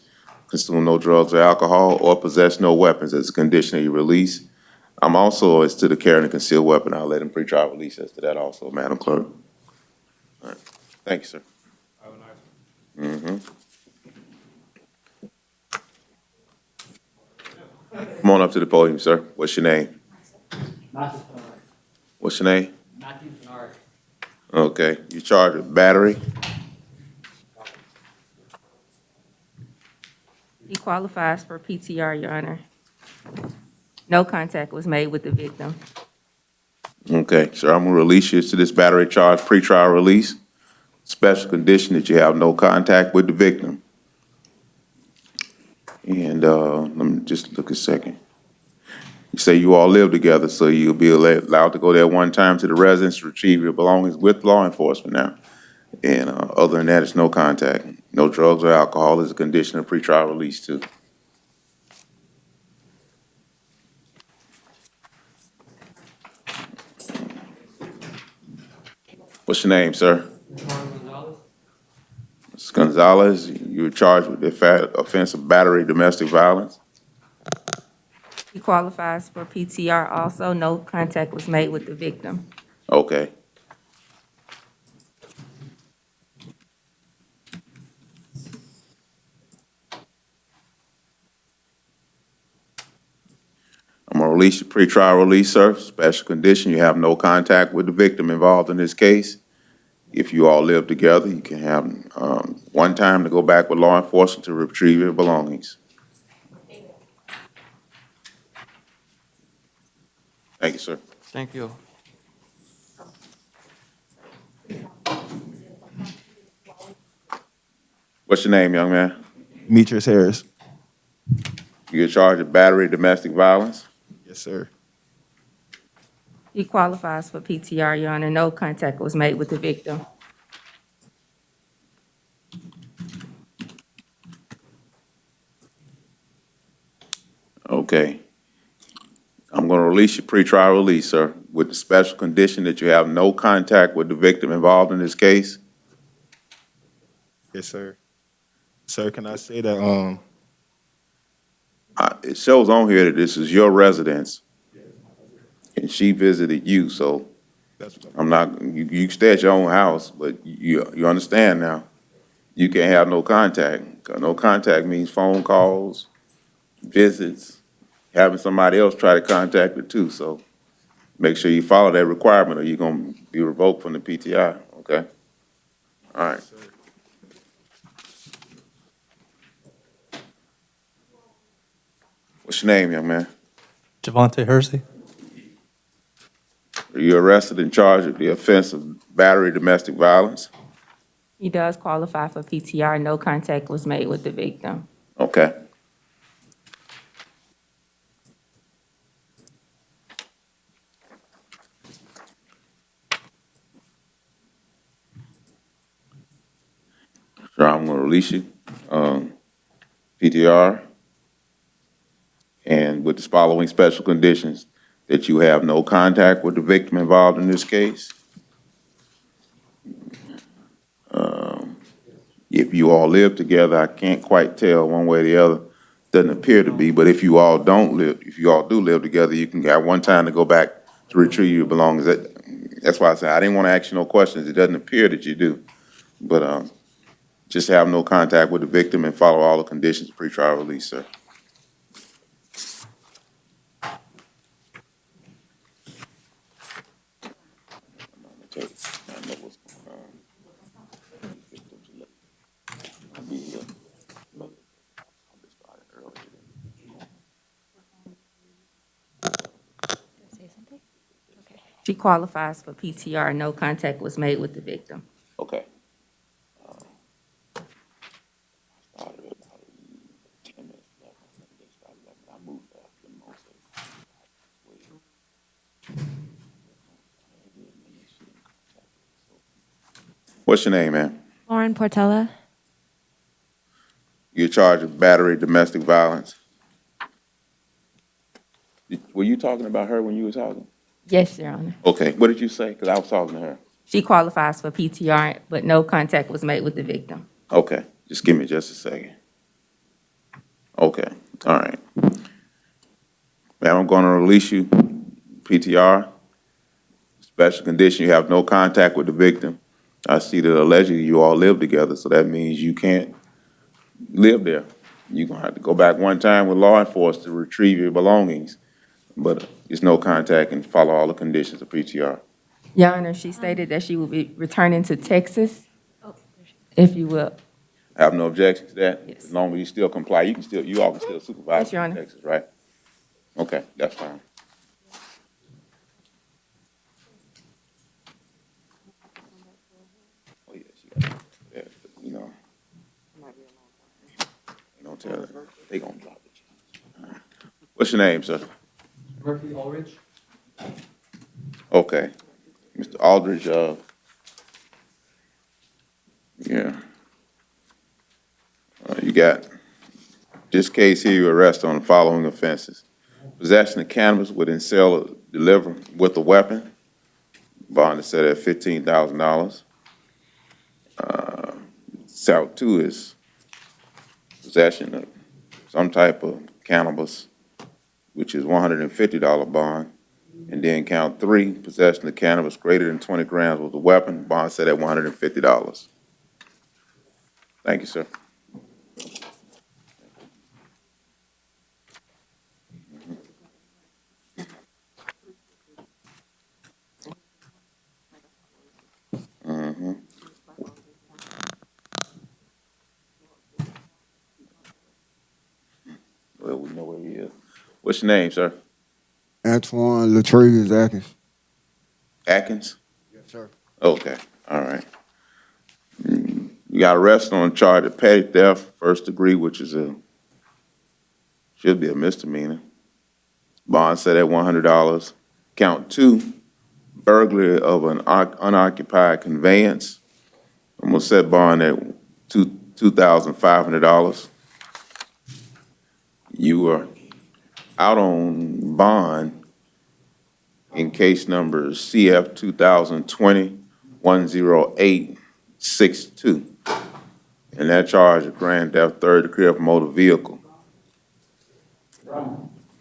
Consume no drugs or alcohol or possess no weapons as a condition of your release. I'm also, as to the carrying a concealed weapon, I'll let him pretrial release as to that also, Madam Clerk. All right. Thank you, sir. Come on up to the podium, sir. What's your name? What's your name? Okay. You charged with battery? He qualifies for PTR, Your Honor. No contact was made with the victim. Okay, sir, I'm gonna release you to this battery charge pretrial release. Special condition that you have no contact with the victim. And let me just look a second. You say you all live together, so you'll be allowed to go there one time to the residence to retrieve your belongings with law enforcement now. And other than that, it's no contact. No drugs or alcohol is a condition of pretrial release too. What's your name, sir? Mr. Gonzalez, you were charged with the offense of battery domestic violence. He qualifies for PTR also. No contact was made with the victim. Okay. I'm gonna release your pretrial release, sir. Special condition, you have no contact with the victim involved in this case. If you all live together, you can have one time to go back with law enforcement to retrieve your belongings. Thank you, sir. Thank you. What's your name, young man? Demetrius Harris. You're charged with battery domestic violence? Yes, sir. He qualifies for PTR, Your Honor. No contact was made with the victim. Okay. I'm going to release your pretrial release, sir, with the special condition that you have no contact with the victim involved in this case. Yes, sir. Sir, can I say that, It shows on here that this is your residence, and she visited you, so I'm not, you stay at your own house, but you understand now, you can't have no contact. 'Cause no contact means phone calls, visits, having somebody else try to contact her too, so make sure you follow that requirement or you're gonna be revoked from the PTI, okay? All right. What's your name, young man? Javante Hersey. Are you arrested and charged with the offense of battery domestic violence? He does qualify for PTR. No contact was made with the victim. Okay. So I'm gonna release you, PTR, and with the following special conditions, that you have no contact with the victim involved in this case. If you all live together, I can't quite tell one way or the other, doesn't appear to be, but if you all do live together, you can have one time to go back to retrieve your belongings. That's why I said I didn't want to ask you no questions. It doesn't appear that you do, but just have no contact with the victim and follow all the conditions of pretrial release, sir. She qualifies for PTR. No contact was made with the victim. Okay. What's your name, man? Lauren Portella. You're charged with battery, domestic violence. Were you talking about her when you were talking? Yes, Your Honor. Okay, what did you say? Because I was talking to her. She qualifies for PTR, but no contact was made with the victim. Okay, just give me just a second. Okay, all right. Ma'am, I'm going to release you, PTR. Special condition, you have no contact with the victim. I see that allegedly you all live together, so that means you can't live there. You're going to have to go back one time with law enforcement to retrieve your belongings, but it's no contact and follow all the conditions of PTR. Your Honor, she stated that she will be returning to Texas, if you will. I have no objection to that. Yes. As long as you still comply, you all can still supervise Yes, Your in Honor. Texas, right? Okay, that's fine. Oh, yeah, she got that, you know. Don't tell them. They gonna drop it. What's your name, sir? Murphy Ulrich. Okay. Mr. Aldridge, yeah. You got this case here, you arrest on the following offenses. Possession of cannabis within sale or deliver with a weapon. Bond is set at $15,000. South 2 is possession of some type of cannabis, which is $150 bond. And then count 3, possession of cannabis greater than 20 grams with a weapon, bond set at $150. Thank you, sir. Mm-hmm. Well, we know where he is. What's your name, sir? Antoine Latrivius Atkins. Atkins? Yes, sir. Okay, all right. You got arrested on a charge of petty theft, first degree, which is should be a misdemeanor. Bond set at $100. Count 2, burglary of an unoccupied conveyance. I'm gonna set bond at $2,500. You were out on bond in case number CF 2020-10862. And that charge of grand theft, third degree of motor vehicle.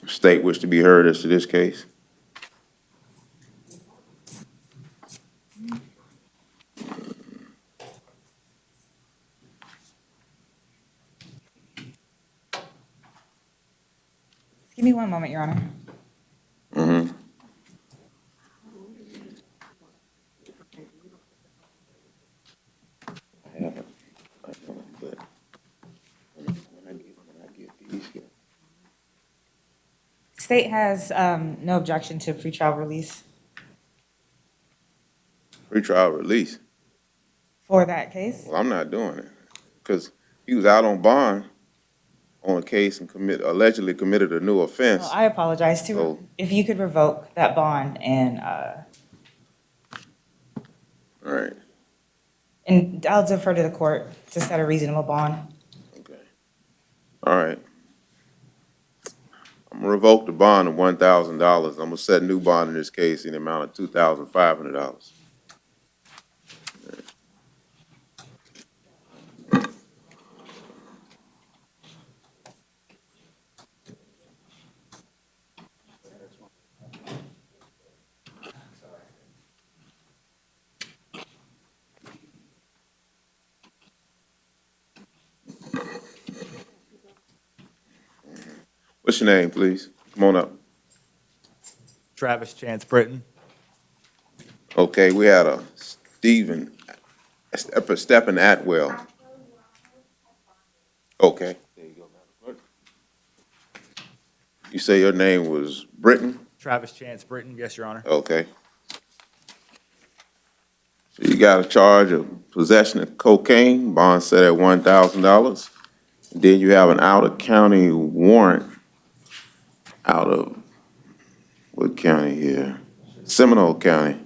State wish to be heard as to this case. Give me one moment, Your Honor. Mm-hmm. State has no objection to pretrial release Pretrial release. for that case. Well, I'm not doing it because he was out on bond on a case and allegedly committed a new offense. Well, I apologize too. So- If you could revoke that bond and All right. I'll defer to the court to set a reasonable bond. All right. I'm gonna revoke the bond of $1,000. I'm gonna set a new bond in this case in the amount of $2,500. What's your name, please? Come on up. Travis Chance Britton. Okay, we had a Stephen Atwell. Okay. There you go, Madam Clerk. You say your name was Britton? Travis Chance Britton, yes, Your Honor. Okay. So you got a charge of possession of cocaine, bond set at $1,000. Then you have an out-of-county warrant out of, what county here? Seminole County.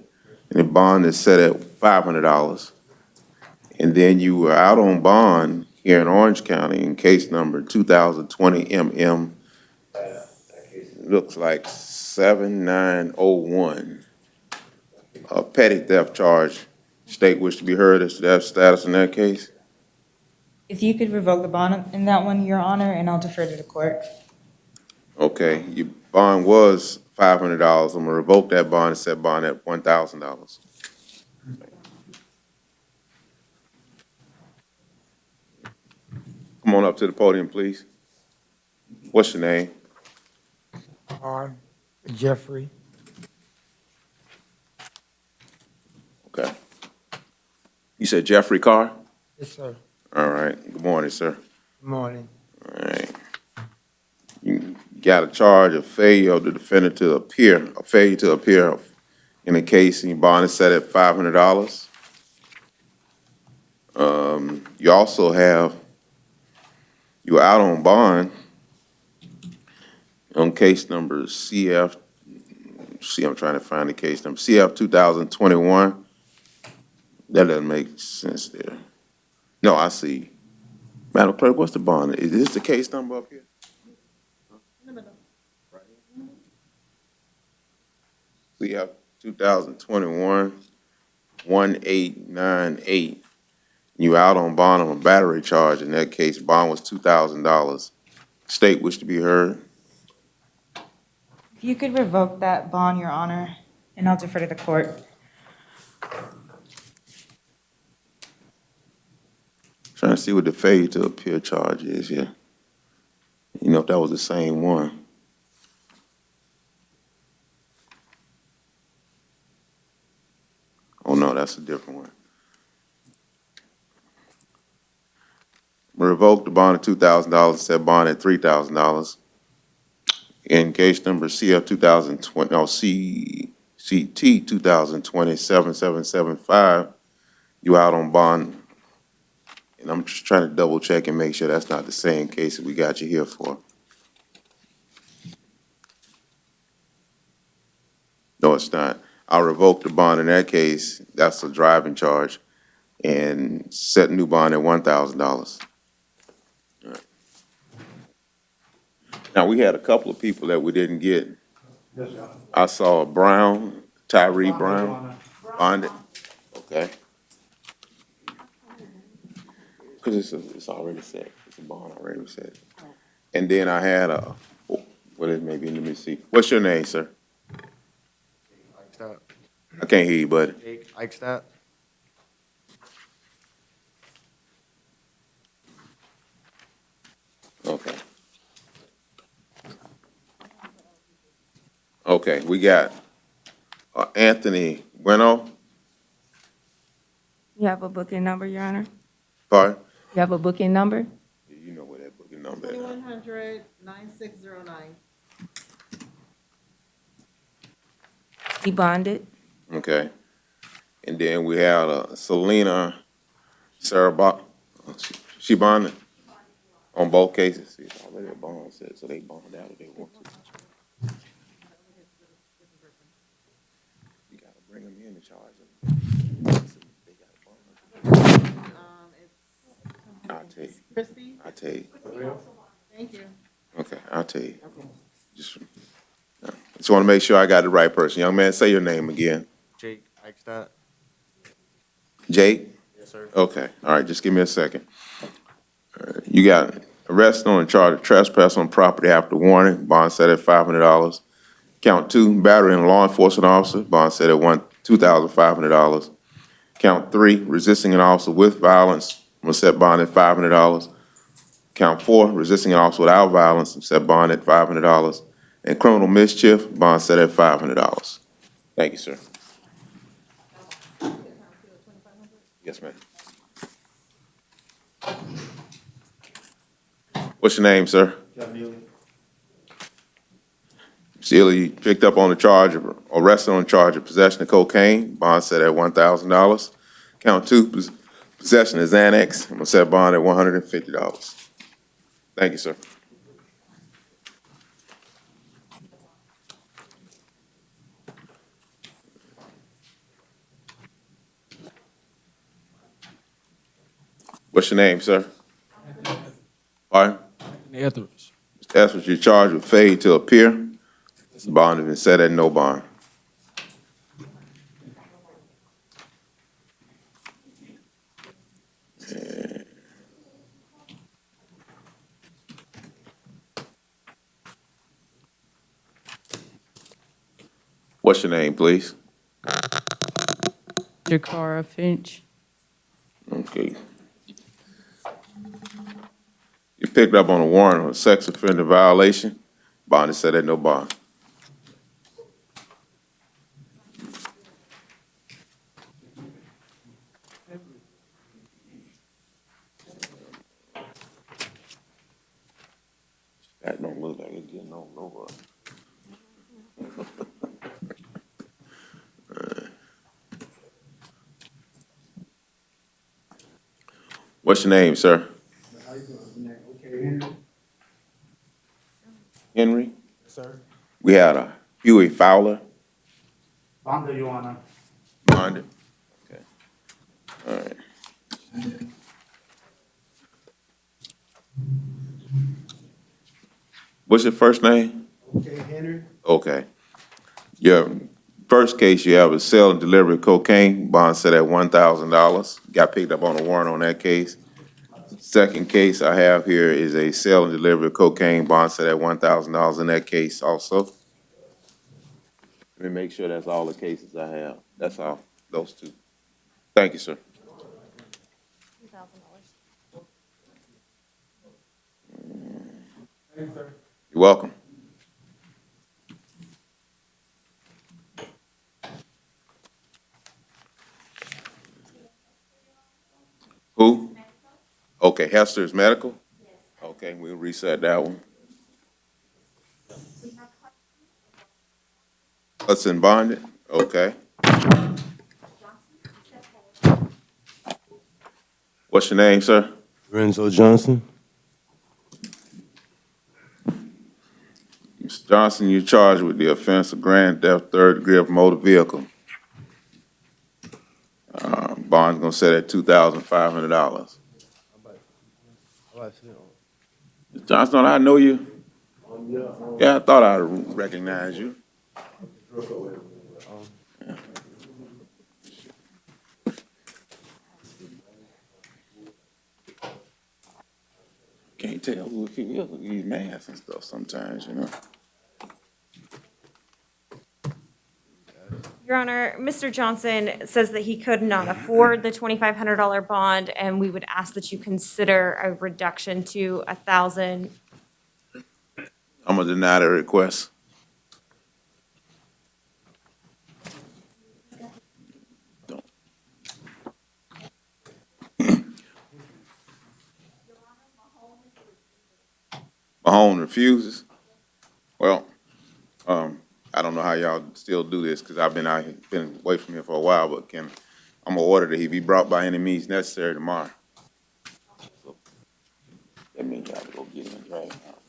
And the bond is set at $500. And then you were out on bond here in Orange County in case number 2020 MM, looks like 7901. A petty theft charge. State wish to be heard as to that status in that case? If you could revoke the bond in that one, Your Honor, and I'll defer to the court. Okay, your bond was $500. I'm gonna revoke that bond and set bond at $1,000. Come on up to the podium, please. What's your name? Jeffrey. Okay. You said Jeffrey Carr? Yes, sir. All right. Good morning, sir. Good morning. All right. You got a charge of failure of the defendant to appear, a failure to appear in a case, and your bond is set at $500. You also have, you're out on bond on case number CF, I'm trying to find the case number, CF 2021. That doesn't make sense there. No, I see. Madam Clerk, what's the bond? Is this the case number up here? CF 2021 1898. You out on bond on a battery charge. In that case, bond was $2,000. State wish to be heard. If you could revoke that bond, Your Honor, and I'll defer to the court. Trying to see what the failure to appear charge is here. You know if that was the same one. Oh no, that's a different one. Revoke the bond at $2,000, set bond at $3,000. In case number CF 2020, no, CT 2020 7775, you out on bond. And I'm just trying to double check and make sure that's not the same case that we got you here for. No, it's not. I'll revoke the bond in that case. That's a driving charge, and set new bond at $1,000. Now, we had a couple of people that we didn't get. I saw Brown, Tyree Brown, bonded. Okay. Because it's already set. It's a bond already set. And then I had a, what is maybe, let me see. What's your name, sir? I can't hear you, buddy. Jake Eichstadt. Okay. Okay, we got Anthony Bueno. You have a booking number, Your Honor? Pardon? You have a booking number? You know where that booking number is. 2100-9609. He bonded. Okay. And then we have Selena Sarabot. She bonded on both cases. It's already a bond set, so they bond out if they want to. You gotta bring them in to charge them. I'll tell you. Christie? I'll tell you. Thank you. Okay, I'll tell you. Just want to make sure I got the right person. Young man, say your name again. Jake Eichstadt. Jake? Yes, sir. Okay, all right, just give me a second. You got arrested on a charge of trespass on property after warning, bond set at $500. Count 2, battery on a law enforcement officer, bond set at $2,500. Count 3, resisting an officer with violence, I'm gonna set bond at $500. Count 4, resisting an officer without violence, set bond at $500. And criminal mischief, bond set at $500. Thank you, sir. Yes, ma'am. What's your name, sir? Sheila, you picked up on the charge of, arrested on the charge of possession of cocaine, bond set at $1,000. Count 2, possession of xanax, I'm gonna set bond at $150. Thank you, sir. What's your name, sir? Pardon? Etheridge. Mr. Etheridge, you're charged with failure to appear. The bond has been set at no bond. What's your name, please? Jakara Finch. Okay. You picked up on a warrant on a sex offender violation. Bond is set at no bond. That don't look like it's getting on over. What's your name, sir? Henry? Sir. We had a Huey Fowler. Bonded, Your Honor. Bonded. Okay. All right. What's your first name? Okay, Henry. Okay. Your first case you have is sale and delivery of cocaine, bond set at $1,000. Got picked up on a warrant on that case. Second case I have here is a sale and delivery of cocaine, bond set at $1,000 in that case also. Let me make sure that's all the cases I have. That's all, those two. Thank you, sir. You're welcome. Who? Okay, Hester's Medical? Okay, we'll reset that one. Hudson Bonded? Okay. What's your name, sir? Renzo Johnson. Mr. Johnson, you're charged with the offense of grand theft, third degree of motor vehicle. Bond's gonna set at $2,500. Mr. Johnson, I know you. Yeah, I thought I recognized you. Can't tell who he is with these masks and stuff sometimes, you know. Your Honor, Mr. Johnson says that he could not afford the $2,500 bond, and we would ask that you consider a reduction to $1,000. I'm gonna deny the request. Mahone refuses. Well, I don't know how y'all still do this because I've been away from here for a while, but I'm gonna order that he be brought by any means necessary tomorrow. So, that means y'all go get him and drag him out.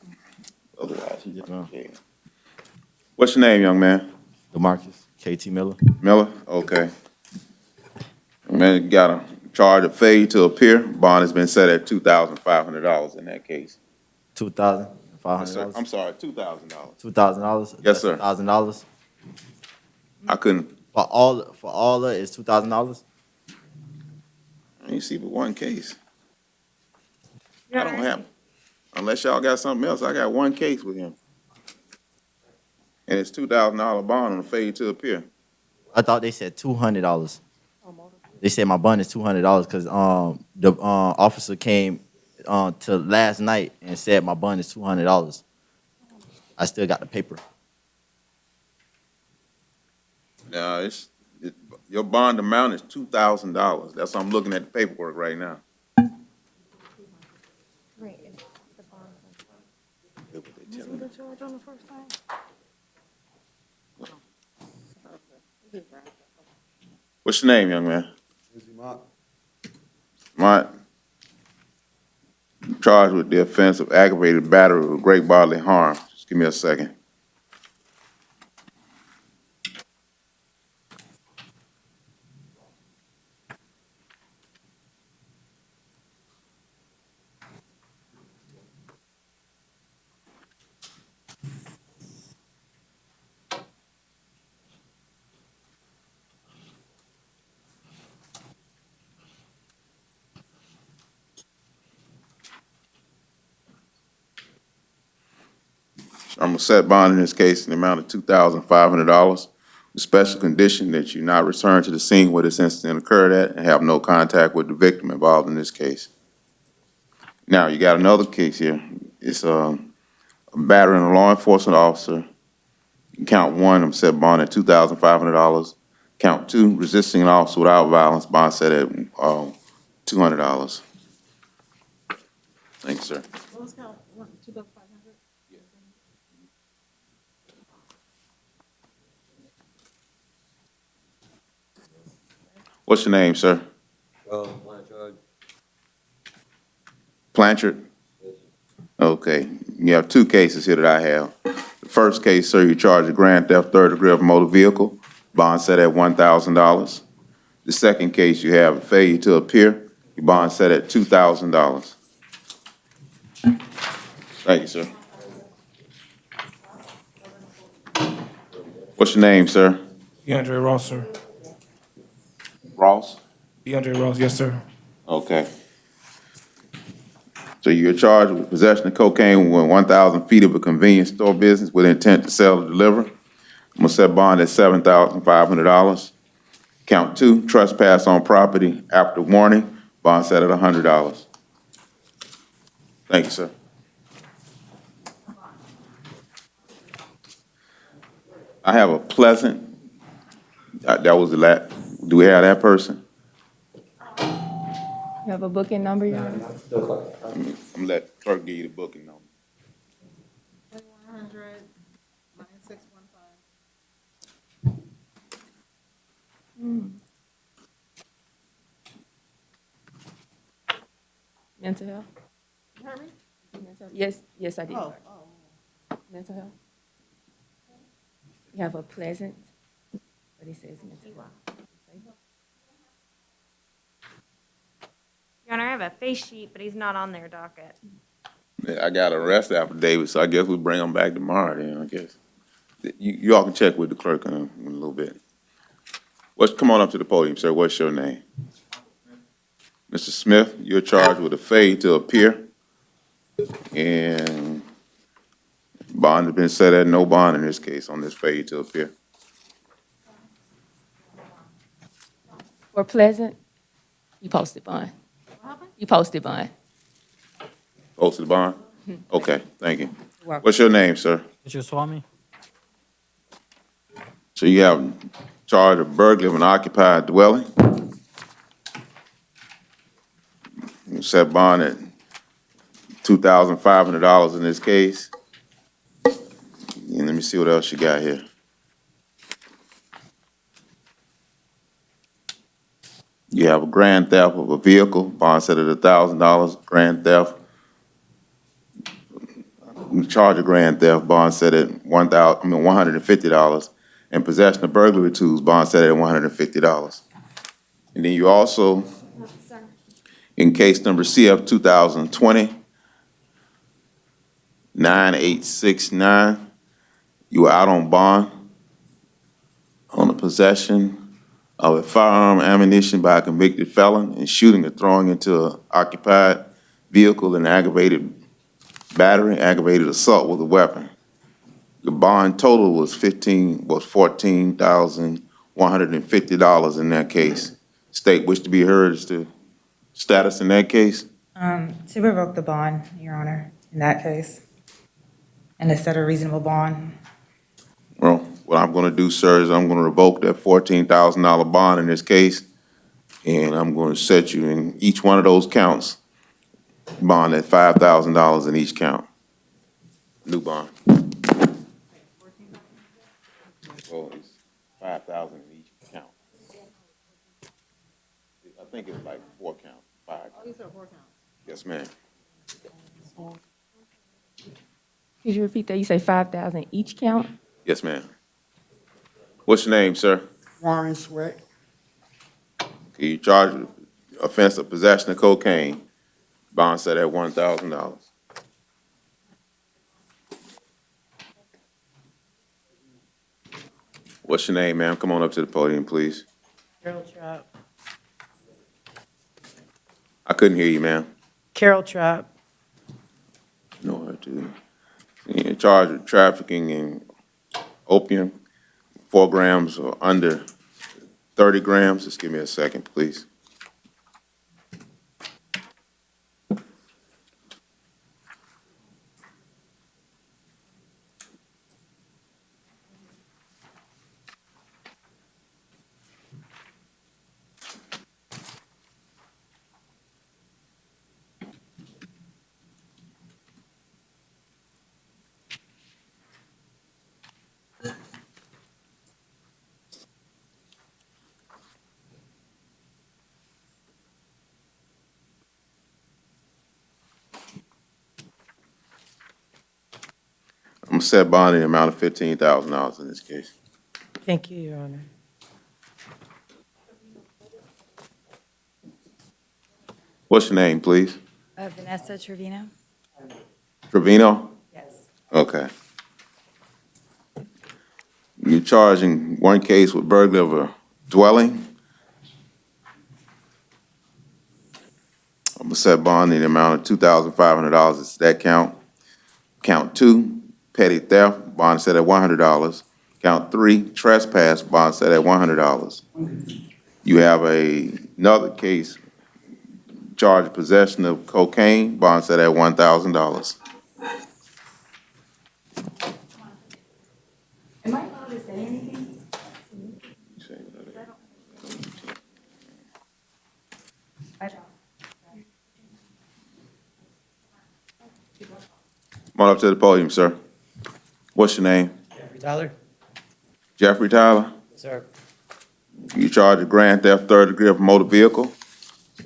Otherwise, he's just not jail. What's your name, young man? DeMarcus, KT Miller. Miller? Okay. Man, got a charge of failure to appear. Bond has been set at $2,500 in that case. $2,500. I'm sorry, $2,000. $2,000. Yes, sir. $1,000. I couldn't. For all of it is $2,000. I ain't see but one case. Your I don't Honor, have, unless y'all got something else, I got one case with him. And it's $2,000 bond on a failure to appear. I thought they said $200. They said my bond is $200 because the officer came to last night and said my bond is $200. I still got the paper. Now, your bond amount is $2,000. That's why I'm looking at the paperwork right now. What's your name, young man? Mott. Charged with the offense of aggravated battery with great bodily harm. Just give me a second. I'm gonna set bond in this case in the amount of $2,500. The special condition that you not return to the scene where this incident occurred at and have no contact with the victim involved in this case. Now, you got another case here. It's a battering a law enforcement officer. Count one, I'm set bond at $2,500. Count two, resisting an officer without violence, bond set at $200. Thank you, sir. What was count, 2,500? What's your name, sir? Blanchard? Okay, you have two cases here that I have. The first case, sir, you charged a grand theft, third degree of a motor vehicle, bond set at $1,000. The second case, you have a failure to appear, your bond set at $2,000. Thank you, sir. What's your name, sir? DeAndre Ross, sir. Ross? DeAndre Ross, yes, sir. Okay. So you're charged with possession of cocaine within 1,000 feet of a convenience store business with intent to sell or deliver. I'm gonna set bond at $7,500. Count two, trespass on property after warning, bond set at $100. Thank you, sir. I have a Pleasant, that was the last, do we have that person? You have a booking number, Your Honor? I'm gonna let clerk give you the booking number. 2100 9615. Mental health? You heard me? Yes, I did. Oh. Mental health? You have a Pleasant, but it says mental health. Your Honor, I have a face sheet, but he's not on their docket. Yeah, I got an arrest affidavit, so I guess we'll bring them back tomorrow then, I guess. You all can check with the clerk in a little bit. Come on up to the podium, sir. What's your name? Mr. Smith, you're charged with a failure to appear. And bond has been set at no bond in this case on this failure to appear. For Pleasant, you posted bond. You posted bond. Posted bond? Okay, thank you. What's your name, sir? Mr. Swami? So you have charge of burglary of an occupied dwelling. You set bond at $2,500 in this case. And let me see what else you got here. You have a grand theft of a vehicle, bond set at $1,000, grand theft. You charge a grand theft, bond set at $150, and possession of burglary tools, bond set at $150. And then you also, in case number CF 2020-9869, you were out on bond on the possession of a firearm ammunition by a convicted felon and shooting or throwing into an occupied vehicle and aggravated battery, aggravated assault with a weapon. The bond total was $14,150 in that case. State wish to be heard as to status in that case? To revoke the bond, Your Honor, in that case, and to set a reasonable bond. Well, what I'm gonna do, sir, is I'm gonna revoke that $14,000 bond in this case, and I'm gonna set you in each one of those counts, bond at $5,000 in each count. New bond. Well, it's 5,000 in each count. I think it's like 4 counts, 5. Oh, you said 4 counts. Yes, ma'am. Could you repeat that? You say 5,000 each count? Yes, ma'am. What's your name, sir? Warren Sweat. Okay, you charged with offense of possession of cocaine, bond set at $1,000. What's your name, ma'am? Come on up to the podium, please. Carol Trapp. I couldn't hear you, ma'am. Carol Trapp. No, I do. Yeah, charged with trafficking in opium, 4 grams or under 30 grams. Just give me a second, please. I'm gonna set bond in the amount of $15,000 in this case. Thank you, Your Honor. What's your name, please? Vanessa Trevino? Trevino? Yes. Okay. You're charging one case with burglary of a dwelling. I'm gonna set bond in the amount of $2,500. It's that count. Count 2, petty theft, bond set at $100. Count 3, trespass, bond set at $100. You have another case, charged possession of cocaine, bond set at $1,000. Am I allowed to say anything? Come on up to the podium, sir. What's your name? Jeffrey Tyler? Jeffrey Tyler? Yes, sir. You charge of grand theft, third degree of motor vehicle,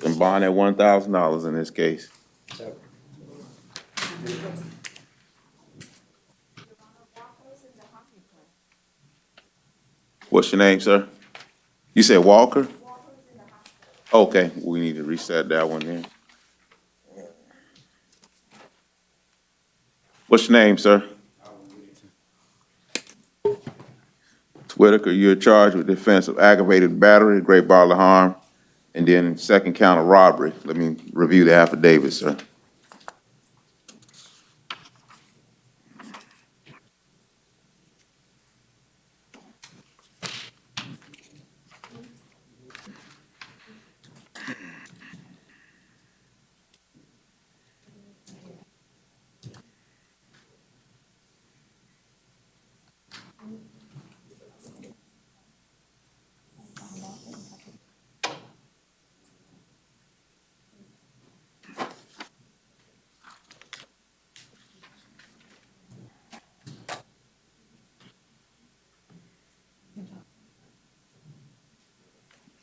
and bond at $1,000 in this case. Sir. What's your name, sir? You said Walker? Okay, we need to reset that one then. What's your name, sir? Whitaker, you're charged with defense of aggravated battery, great bodily harm, and then second count of robbery. Let me review the affidavit, sir.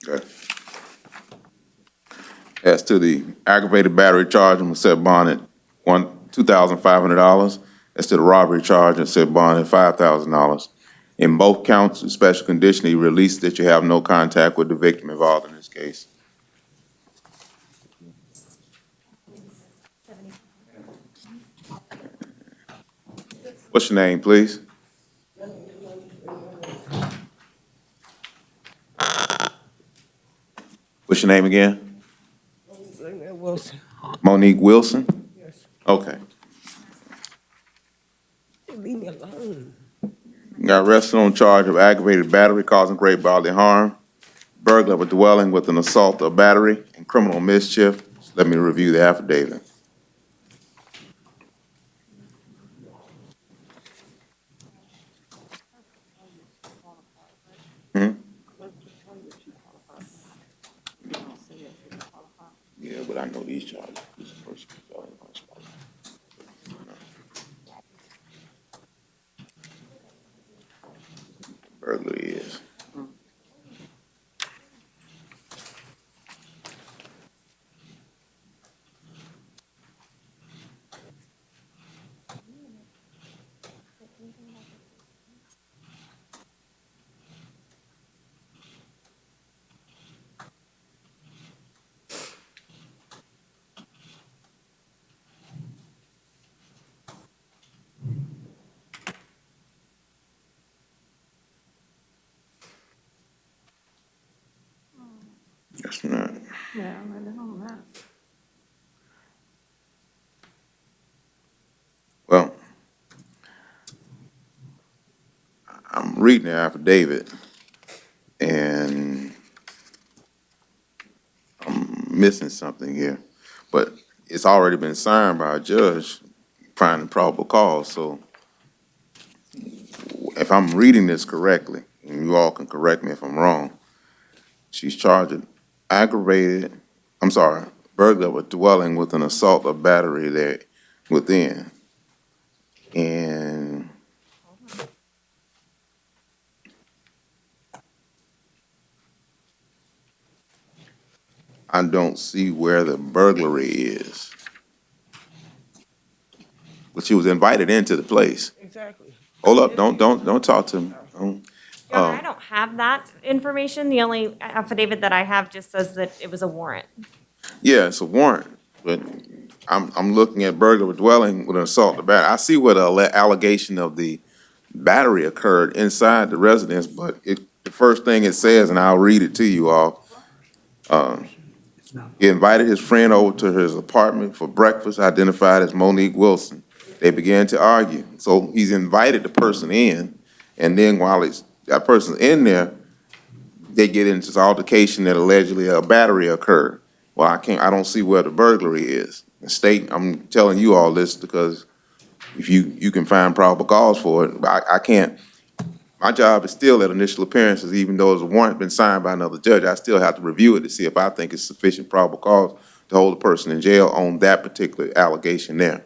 Okay. As to the aggravated battery charge, I'm gonna set bond at $2,500. As to the robbery charge, I set bond at $5,000. In both counts, the special condition, he released that you have no contact with the victim involved in this case. What's your name, please? What's your name again? Wilson. Monique Wilson? Yes. Okay. Leave me alone. Got arrested on charge of aggravated battery causing great bodily harm, burglary of a dwelling with an assault or battery, and criminal mischief. Let me review the affidavit. Yeah, but I know these charges. Burglary is. That's not. Yeah, I don't know that. Well, reading the affidavit, and I'm missing something here, but it's already been signed by a judge finding probable cause, so if I'm reading this correctly, and you all can correct me if I'm wrong, she's charged with burglary of a dwelling with an assault or battery there within. And I don't see where the burglary is. But she was invited into the place. Exactly. Hold up, don't talk to me. Your Honor, I don't have that information. The only affidavit that I have just says that it was a warrant. Yeah, it's a warrant, but I'm looking at burglary of a dwelling with an assault or battery. I see where the allegation of the battery occurred inside the residence, but the first thing it says, and I'll read it to you all. He invited his friend over to his apartment for breakfast, identified as Monique Wilson. They began to argue. So he's invited the person in, and then while that person's in there, they get into this altercation that allegedly a battery occurred. Well, I don't see where the burglary is. The state, I'm telling you all this because if you can find probable cause for it, I can't. My job is still at initial appearances, even though it's a warrant been signed by another judge. I still have to review it to see if I think it's sufficient probable cause to hold the person in jail on that particular allegation there.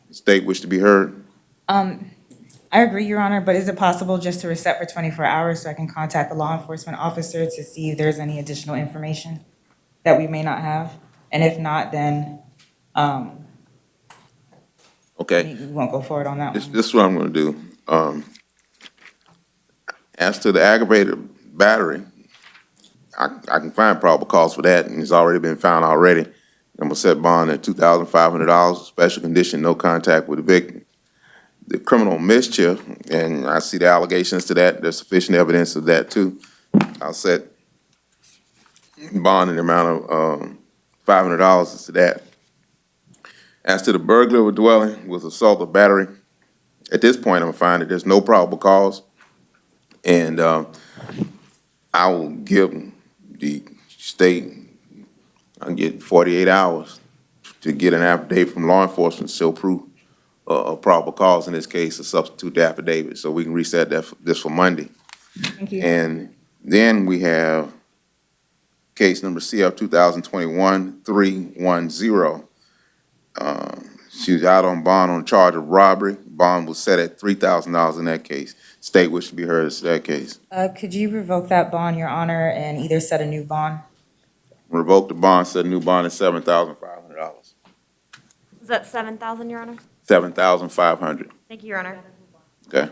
The state wish to be heard? I agree, Your Honor, but is it possible just to reset for 24 hours so I can contact the law enforcement officer to see if there's any additional information that we may not have? And if not, then Okay. we won't go forward on that one. This is what I'm gonna do. As to the aggravated battery, I can find probable cause for that, and it's already been found already. I'm gonna set bond at $2,500, special condition, no contact with the victim. The criminal mischief, and I see the allegations to that, there's sufficient evidence of that too. I'll set bond in the amount of $500 to that. As to the burglary of a dwelling with assault or battery, at this point, I'm gonna find that there's no probable cause. And I will give the state, I'll get 48 hours to get an affidavit from law enforcement to show proof of probable cause, in this case, to substitute the affidavit, so we can reset this for Monday. Thank you. And then we have case number CF 2021-310. She was out on bond on charge of robbery. Bond was set at $3,000 in that case. State wish to be heard as to that case. Could you revoke that bond, Your Honor, and either set a new bond? Revoke the bond, set a new bond at $7,500. Is that 7,000, Your Honor? $7,500. Thank you, Your Honor. Okay.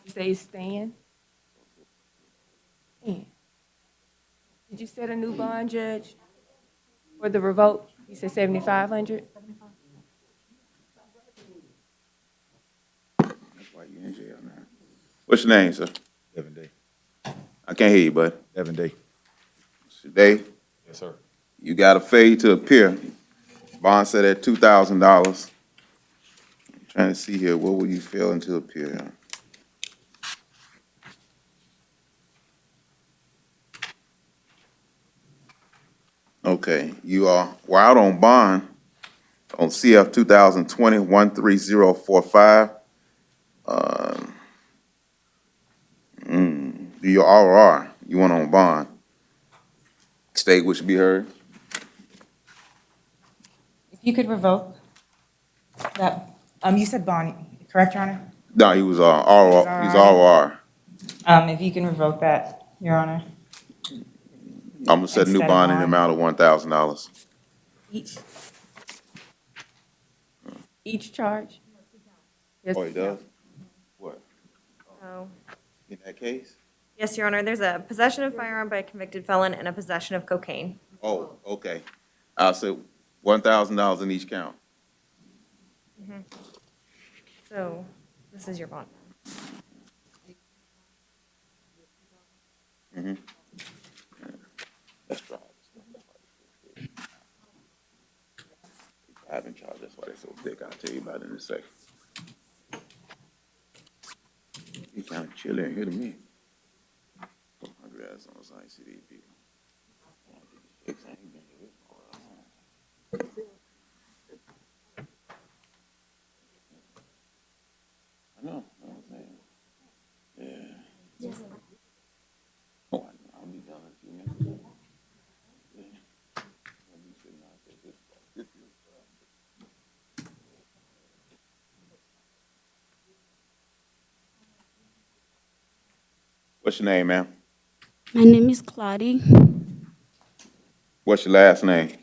You say he's staying? Yeah. Did you set a new bond, Judge, for the revoke? You said 7,500? That's why you in jail now. What's your name, sir? Devin Day. I can't hear you, bud. Devin Day. Today, Yes, sir. you got a fade to appear. Bond set at $2,000. I'm trying to see here, what will you failing to appear? Okay, you are, we're out on bond on CF 2020-13045. Do your RR, you want on bond. State which should be heard. If you could revoke that, you said bond, correct, Your Honor? No, he was RR, he's RR. If you can revoke that, Your Honor. I'm gonna set a new Instead of bond in the bond. amount of $1,000. Each charge? Yes. Oh, he does? What, Oh. in that case? Yes, Your Honor, there's a possession of firearm by a convicted felon and a possession of cocaine. Oh, okay. I'll say, $1,000 in each count. So this is your bond. Mm-hmm. Let's try it. I haven't charged, that's why they're so thick. I'll tell you about it in a second. He kind of chilly in here to me. Put my grass on so I can see these people. I ain't been here for a while. I know, what I'm saying. Yeah. Oh, I'll be done in a few minutes. Yeah. I'll be sitting out there this far. This is, What's your name, ma'am? My name is Claudia What's your last name?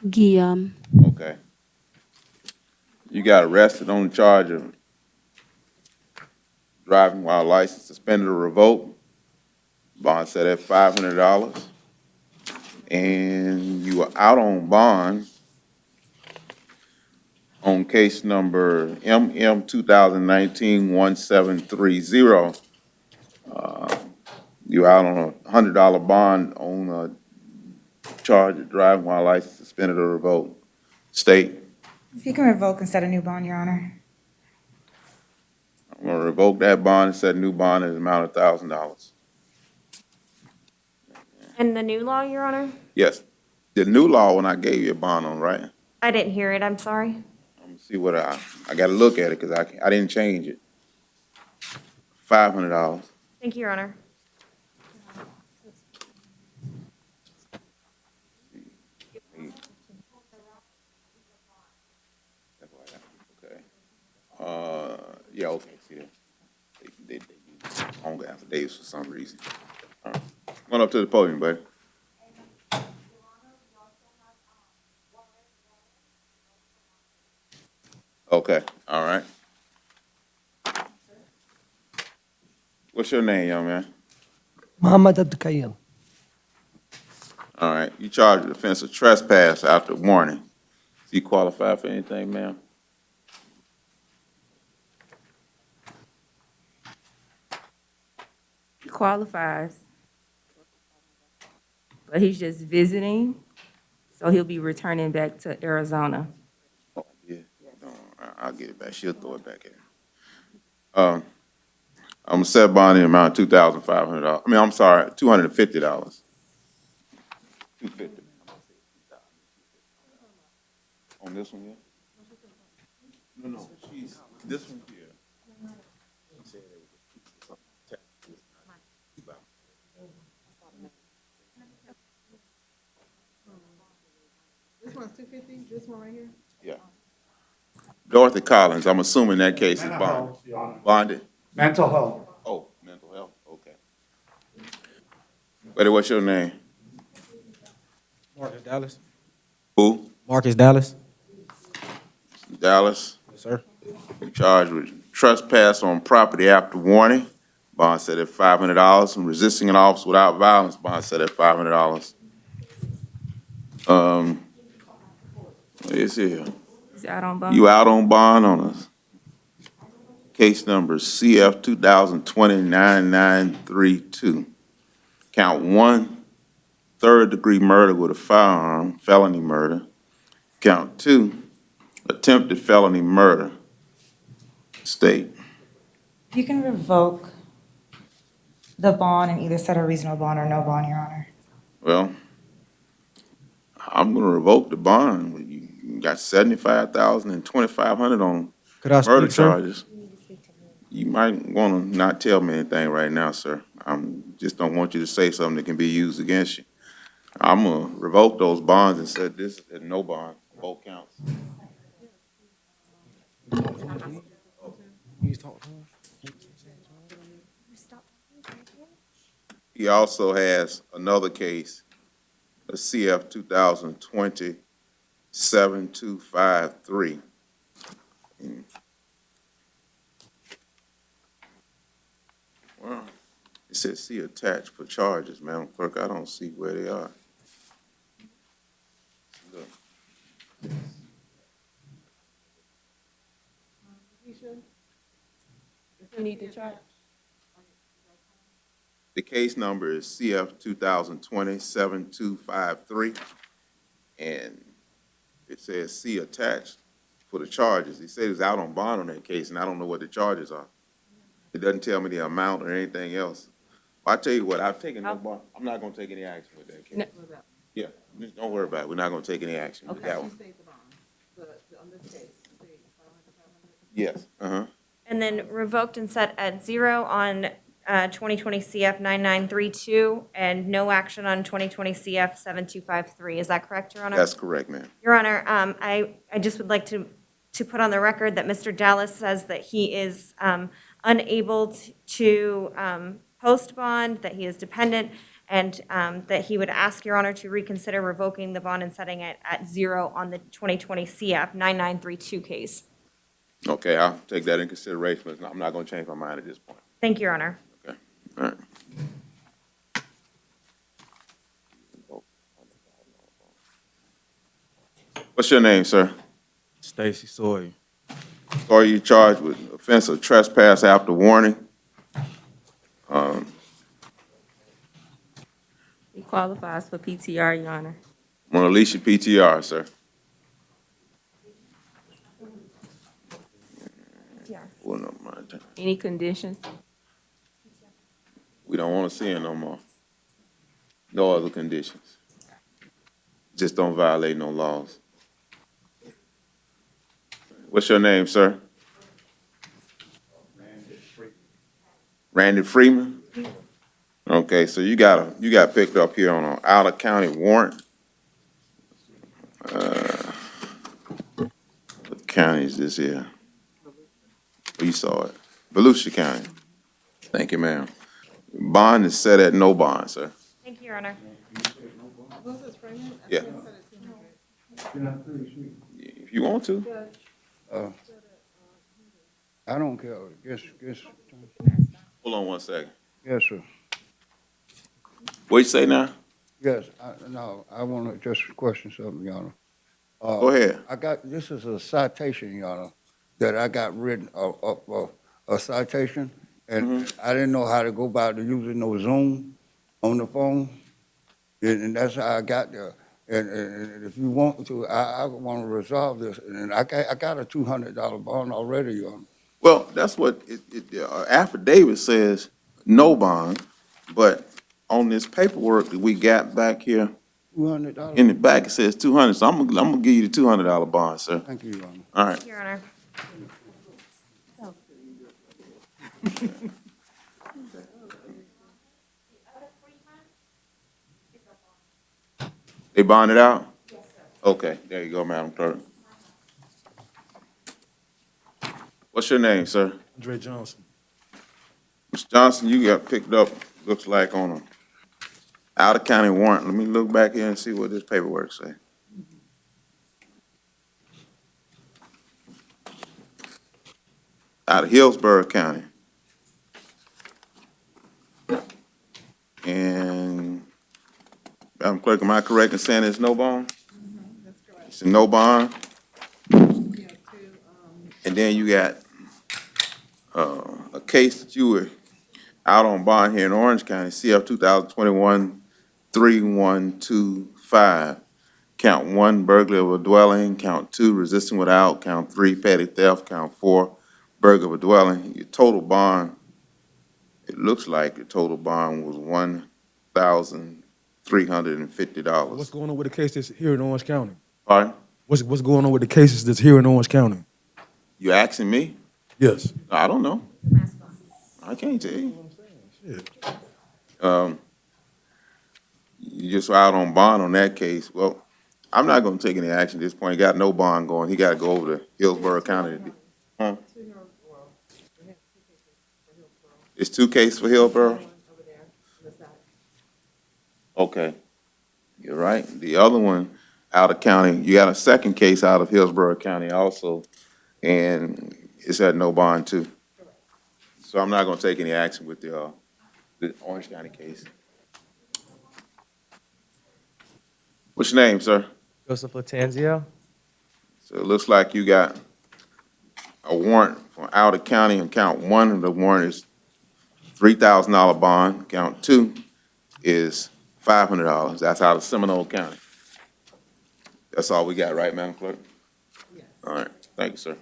Guillaume. Okay. You got arrested on the charge of driving while license suspended or revoked. Bond set at $500. And you were out on bond on case number MM 2019-1730. You out on a $100 bond on a charge of driving while license suspended or revoked. State. If you can revoke and set a new bond, Your Honor. I'm gonna revoke that bond and set a new bond in the amount of $1,000. And the new law, Your Honor? Yes. The new law when I gave you a bond on, right? I didn't hear it, I'm sorry. Let me see what I gotta look at it because I didn't change it. $500. Thank you, Your Honor. Okay. Yeah, okay, see that. They use longer affidavits for some reason. All right. Come on up to the podium, buddy. Okay, all right. What's your name, young man? Muhammad Abdukayim. All right, you charged with offense of trespass after warning. Do you qualify for anything, ma'am? He qualifies. But he's just visiting, so he'll be returning back to Arizona. Oh, yeah. No, I'll get it back. She'll throw it back at her. I'm gonna set bond in the amount of $2,500. I mean, I'm sorry, $250. $250. On this one here? No, she's, this one here. She said it was This one's 250, this one right here? Yeah. Dorothy Collins, I'm assuming that case is bonded. Bonded? Mental health. Oh, mental health, okay. Buddy, what's your name? Marcus Dallas. Who? Marcus Dallas. Dallas? Yes, sir. You charged with trespass on property after warning. Bond set at $500. And resisting an officer without violence. Bond set at $500. Let's see here. He's out on bond. You out on bond on us. Case number CF 2020-9932. Count 1, third-degree murder with a firearm, felony murder. Count 2, attempted felony murder. State. You can revoke the bond and either set a reasonable bond or no bond, Your Honor. Well, I'm gonna revoke the bond. You got $75,000 and $2,500 on murder charges. You might wanna not tell me anything right now, sir. Just don't want you to say something that can be used against you. I'm gonna revoke those bonds and set this at no bond, both counts. He also has another case, a CF 2020-7253. Well, it says see attached for charges, Madam Clerk. I don't see where they are. Look. You need to charge. The case number is CF 2020-7253, and it says C attached for the charges. He said he's out on bond on that case, and I don't know what the charges are. It doesn't tell me the amount or anything else. I tell you what, I've taken no bond. I'm not gonna take any action with that case. No. Yeah, just don't worry about it. We're not gonna take any action with that one. Yes, And then revoked and set at 0 on 2020 CF 9932 and no action on 2020 CF 7253. Is that correct, Your Honor? that's correct, ma'am. Your Honor, I just would like to put on the record that Mr. Dallas says that he is unable to post bond, that he is dependent, and that he would ask Your Honor to reconsider revoking the bond and setting it at 0 on the 2020 CF 9932 case. Okay, I'll take that in consideration, but I'm not gonna change my mind at this point. Thank you, Your Honor. Okay, all right. What's your name, sir? Stacy Sawyer. Are you charged with offense of trespass after warning? He qualifies for PTR, Your Honor. I'm gonna release your PTR, sir. Pulling up my time. Any conditions? We don't wanna see him no more. No other conditions. Just don't violate no laws. What's your name, sir? Randy Freeman? Okay, so you got picked up here on an out-of-county warrant. What county is this here? Oh, you saw it. Volusia County. Thank you, ma'am. Bond is set at no bond, sir. Thank you, Your Honor. Yeah. If you want to. I don't care. Yes. Hold on one second. Yes, sir. What you say now? Yes, I want to just question something, Your Honor. Go ahead. This is a citation, Your Honor, that I got written, a citation, and I didn't know how to go about using no Zoom on the phone, and that's how I got there. And if you want to, I want to resolve this, and I got a $200 bond already, Your Honor. Well, that's what the affidavit says, no bond, but on this paperwork that we got back here, $200? in the back, it says 200, so I'm gonna give you the $200 bond, sir. Thank you, Your Honor. All right. Your Honor. They bonded out? Yes, sir. Okay, there you go, Madam Clerk. What's your name, sir? Andre Johnson. Mr. Johnson, you got picked up, looks like on a out-of-county warrant. Let me look back here and see what this paperwork say. Out of Hillsborough County. And, Madam Clerk, am I correct in saying it's no bond? That's correct. It's a no bond? Yeah, And then you got a case that you were out on bond here in Orange County, CF 2021-3125. Count 1, burglary of a dwelling. Count 2, resisting without. Count 3, petty theft. Count 4, burglary of a dwelling. Your total bond, it looks like your total bond was $1,350. What's going on with the case that's here in Orange County? Pardon? What's going on with the cases that's here in Orange County? You asking me? Yes. I don't know. I can't tell you. You just out on bond on that case. Well, I'm not gonna take any action at this point. He got no bond going. He gotta go over to Hillsborough County. Huh? It's 2 cases for Hillsborough? Okay. You're right. The other one out of county, you got a second case out of Hillsborough County also, and it's at no bond too. So I'm not gonna take any action with the Orange County case. What's your name, sir? Joseph Latanzio. So it looks like you got a warrant from out of county, and count one of the warrant is $3,000 bond. Count two is $500. That's out of Seminole County. That's all we got, right, Madam Clerk? All right, thank you, sir.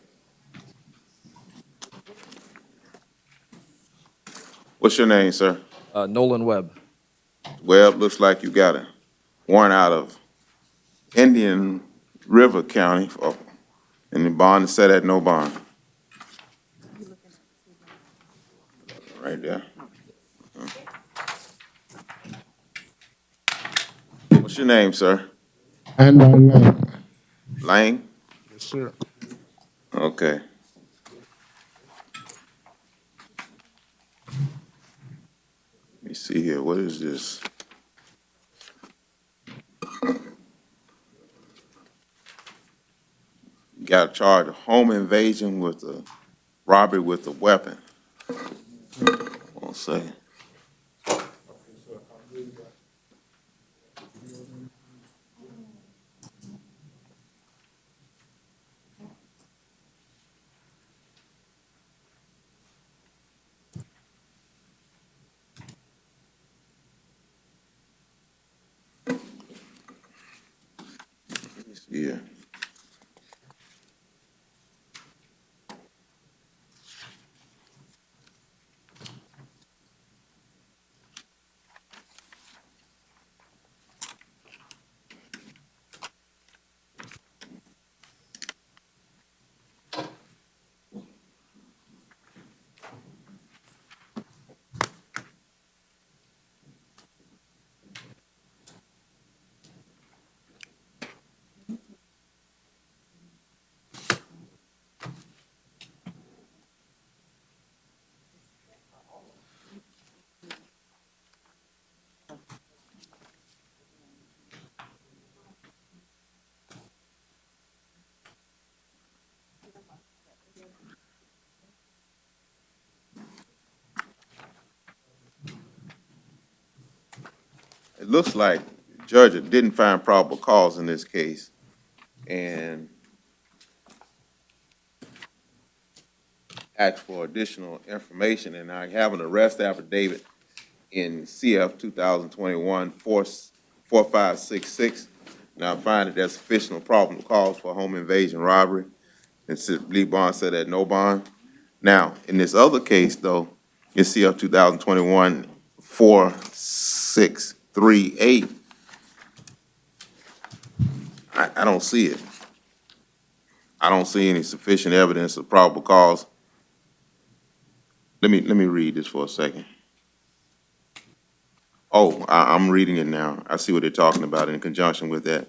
What's your name, sir? Nolan Webb. Webb, looks like you got a warrant out of Indian River County, and the bond is set at no bond. Right there. What's your name, sir? Andrew Lang. Lang? Yes, sir. Okay. Let me see here, what is this? You got a charge of home invasion with a robbery with a weapon. 1 second. Yeah. It looks like the judge didn't find probable cause in this case, and asked for additional information, and I have an arrest affidavit in CF 2021-4566. Now I find that there's sufficient probable cause for home invasion robbery, and Lee Bond said that no bond. Now, in this other case, though, in CF 2021-4638, I don't see it. I don't see any sufficient evidence of probable cause. Let me read this for a second. Oh, I'm reading it now. I see what they're talking about in conjunction with that.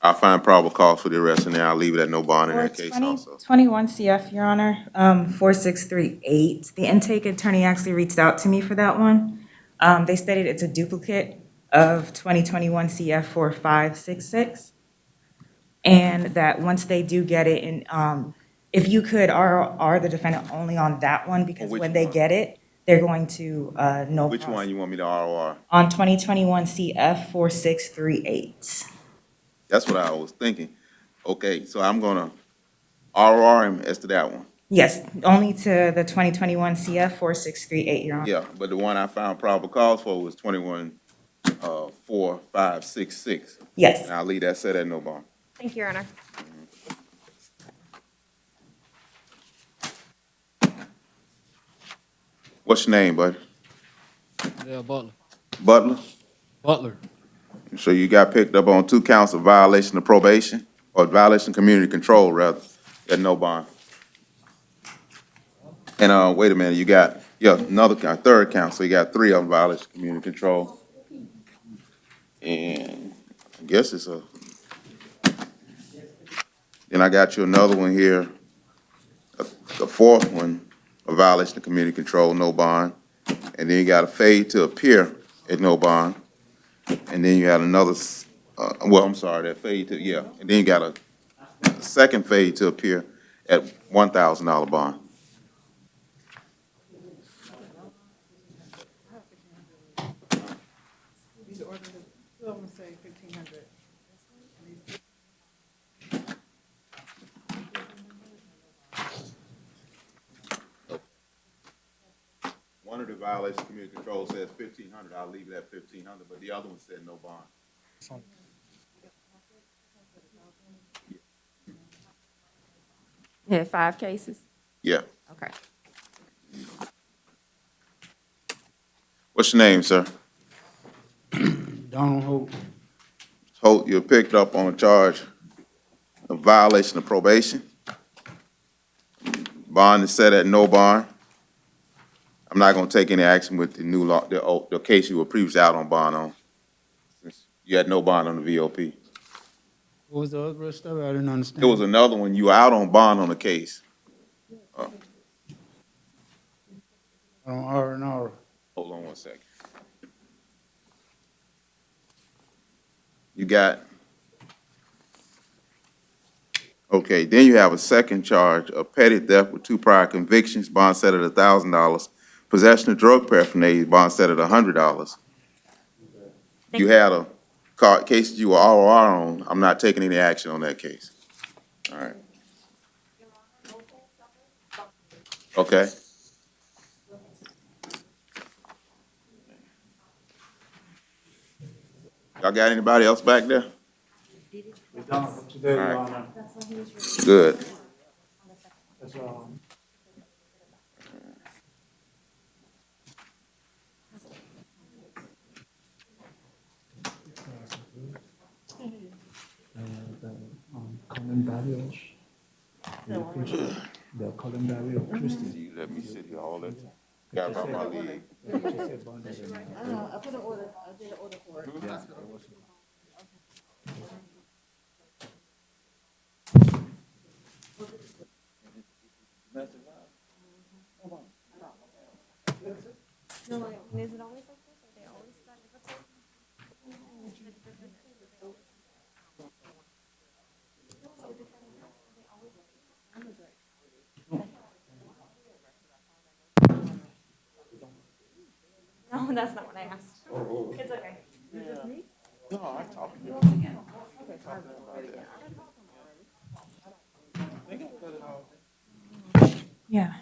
I'll find probable cause for the arrest, and then I'll leave it at no bond in that case also. 21 CF, Your Honor, 4638. The intake attorney actually reached out to me for that one. They stated it's a duplicate of 2021 CF 4566. And that once they do get it, and if you could RR the defendant only on that one, because when they get it, they're going to know. Which one you want me to ROR? On 2021 CF 4638. That's what I was thinking. Okay, so I'm gonna ROR him as to that one. Yes, only to the 2021 CF 4638, Your Honor. Yeah, but the one I found probable cause for was 21-4566. Yes. And I'll leave that set at no bond. Thank you, Your Honor. What's your name, bud? Yeah, Butler. Butler? Butler. So you got picked up on 2 counts of violation of probation, or violation of community control, rather, at no bond. And wait a minute, you got, another count, 3rd count, so you got 3 of them violation of community control. And I guess it's a, then I got you another one here, the 4th one, a violation of community control, no bond. And then you got a fade to appear at no bond. And then you had another, that fade to, and then you got a second fade to appear at $1,000 bond. These orders, 2 of them say 1,500. violation of community control says 1,500, I'll leave it at 1,500, but the other one said no bond. You had 5 cases? Yeah. Okay. What's your name, sir? Donald Hope. Holt, you're picked up on a charge of violation of probation. Bond is set at no bond. I'm not gonna take any action with the new law, the case you were previously out on bond on. Since you had no bond on the VOP. What was the other rest of it? I didn't understand. There was another one, you were out on bond on the case. On R&R. Hold on one second. You got, okay, then you have a second charge of petty theft with 2 prior convictions, bond set at $1,000. Possession of drug paraphernalia, bond set at $100. You had a case you were ROR on, I'm not taking any action on that case. All right. Okay. Y'all got anybody else back there? All right. Good. The Colin Barry of Christie. You let me sit here all that time. Got around my leg. I put an order, I did an order for it. No, like, is it always like this? Are they always that difficult? No, that's not what I asked. It's okay. Is it me? No, I'm talking to you. Yeah.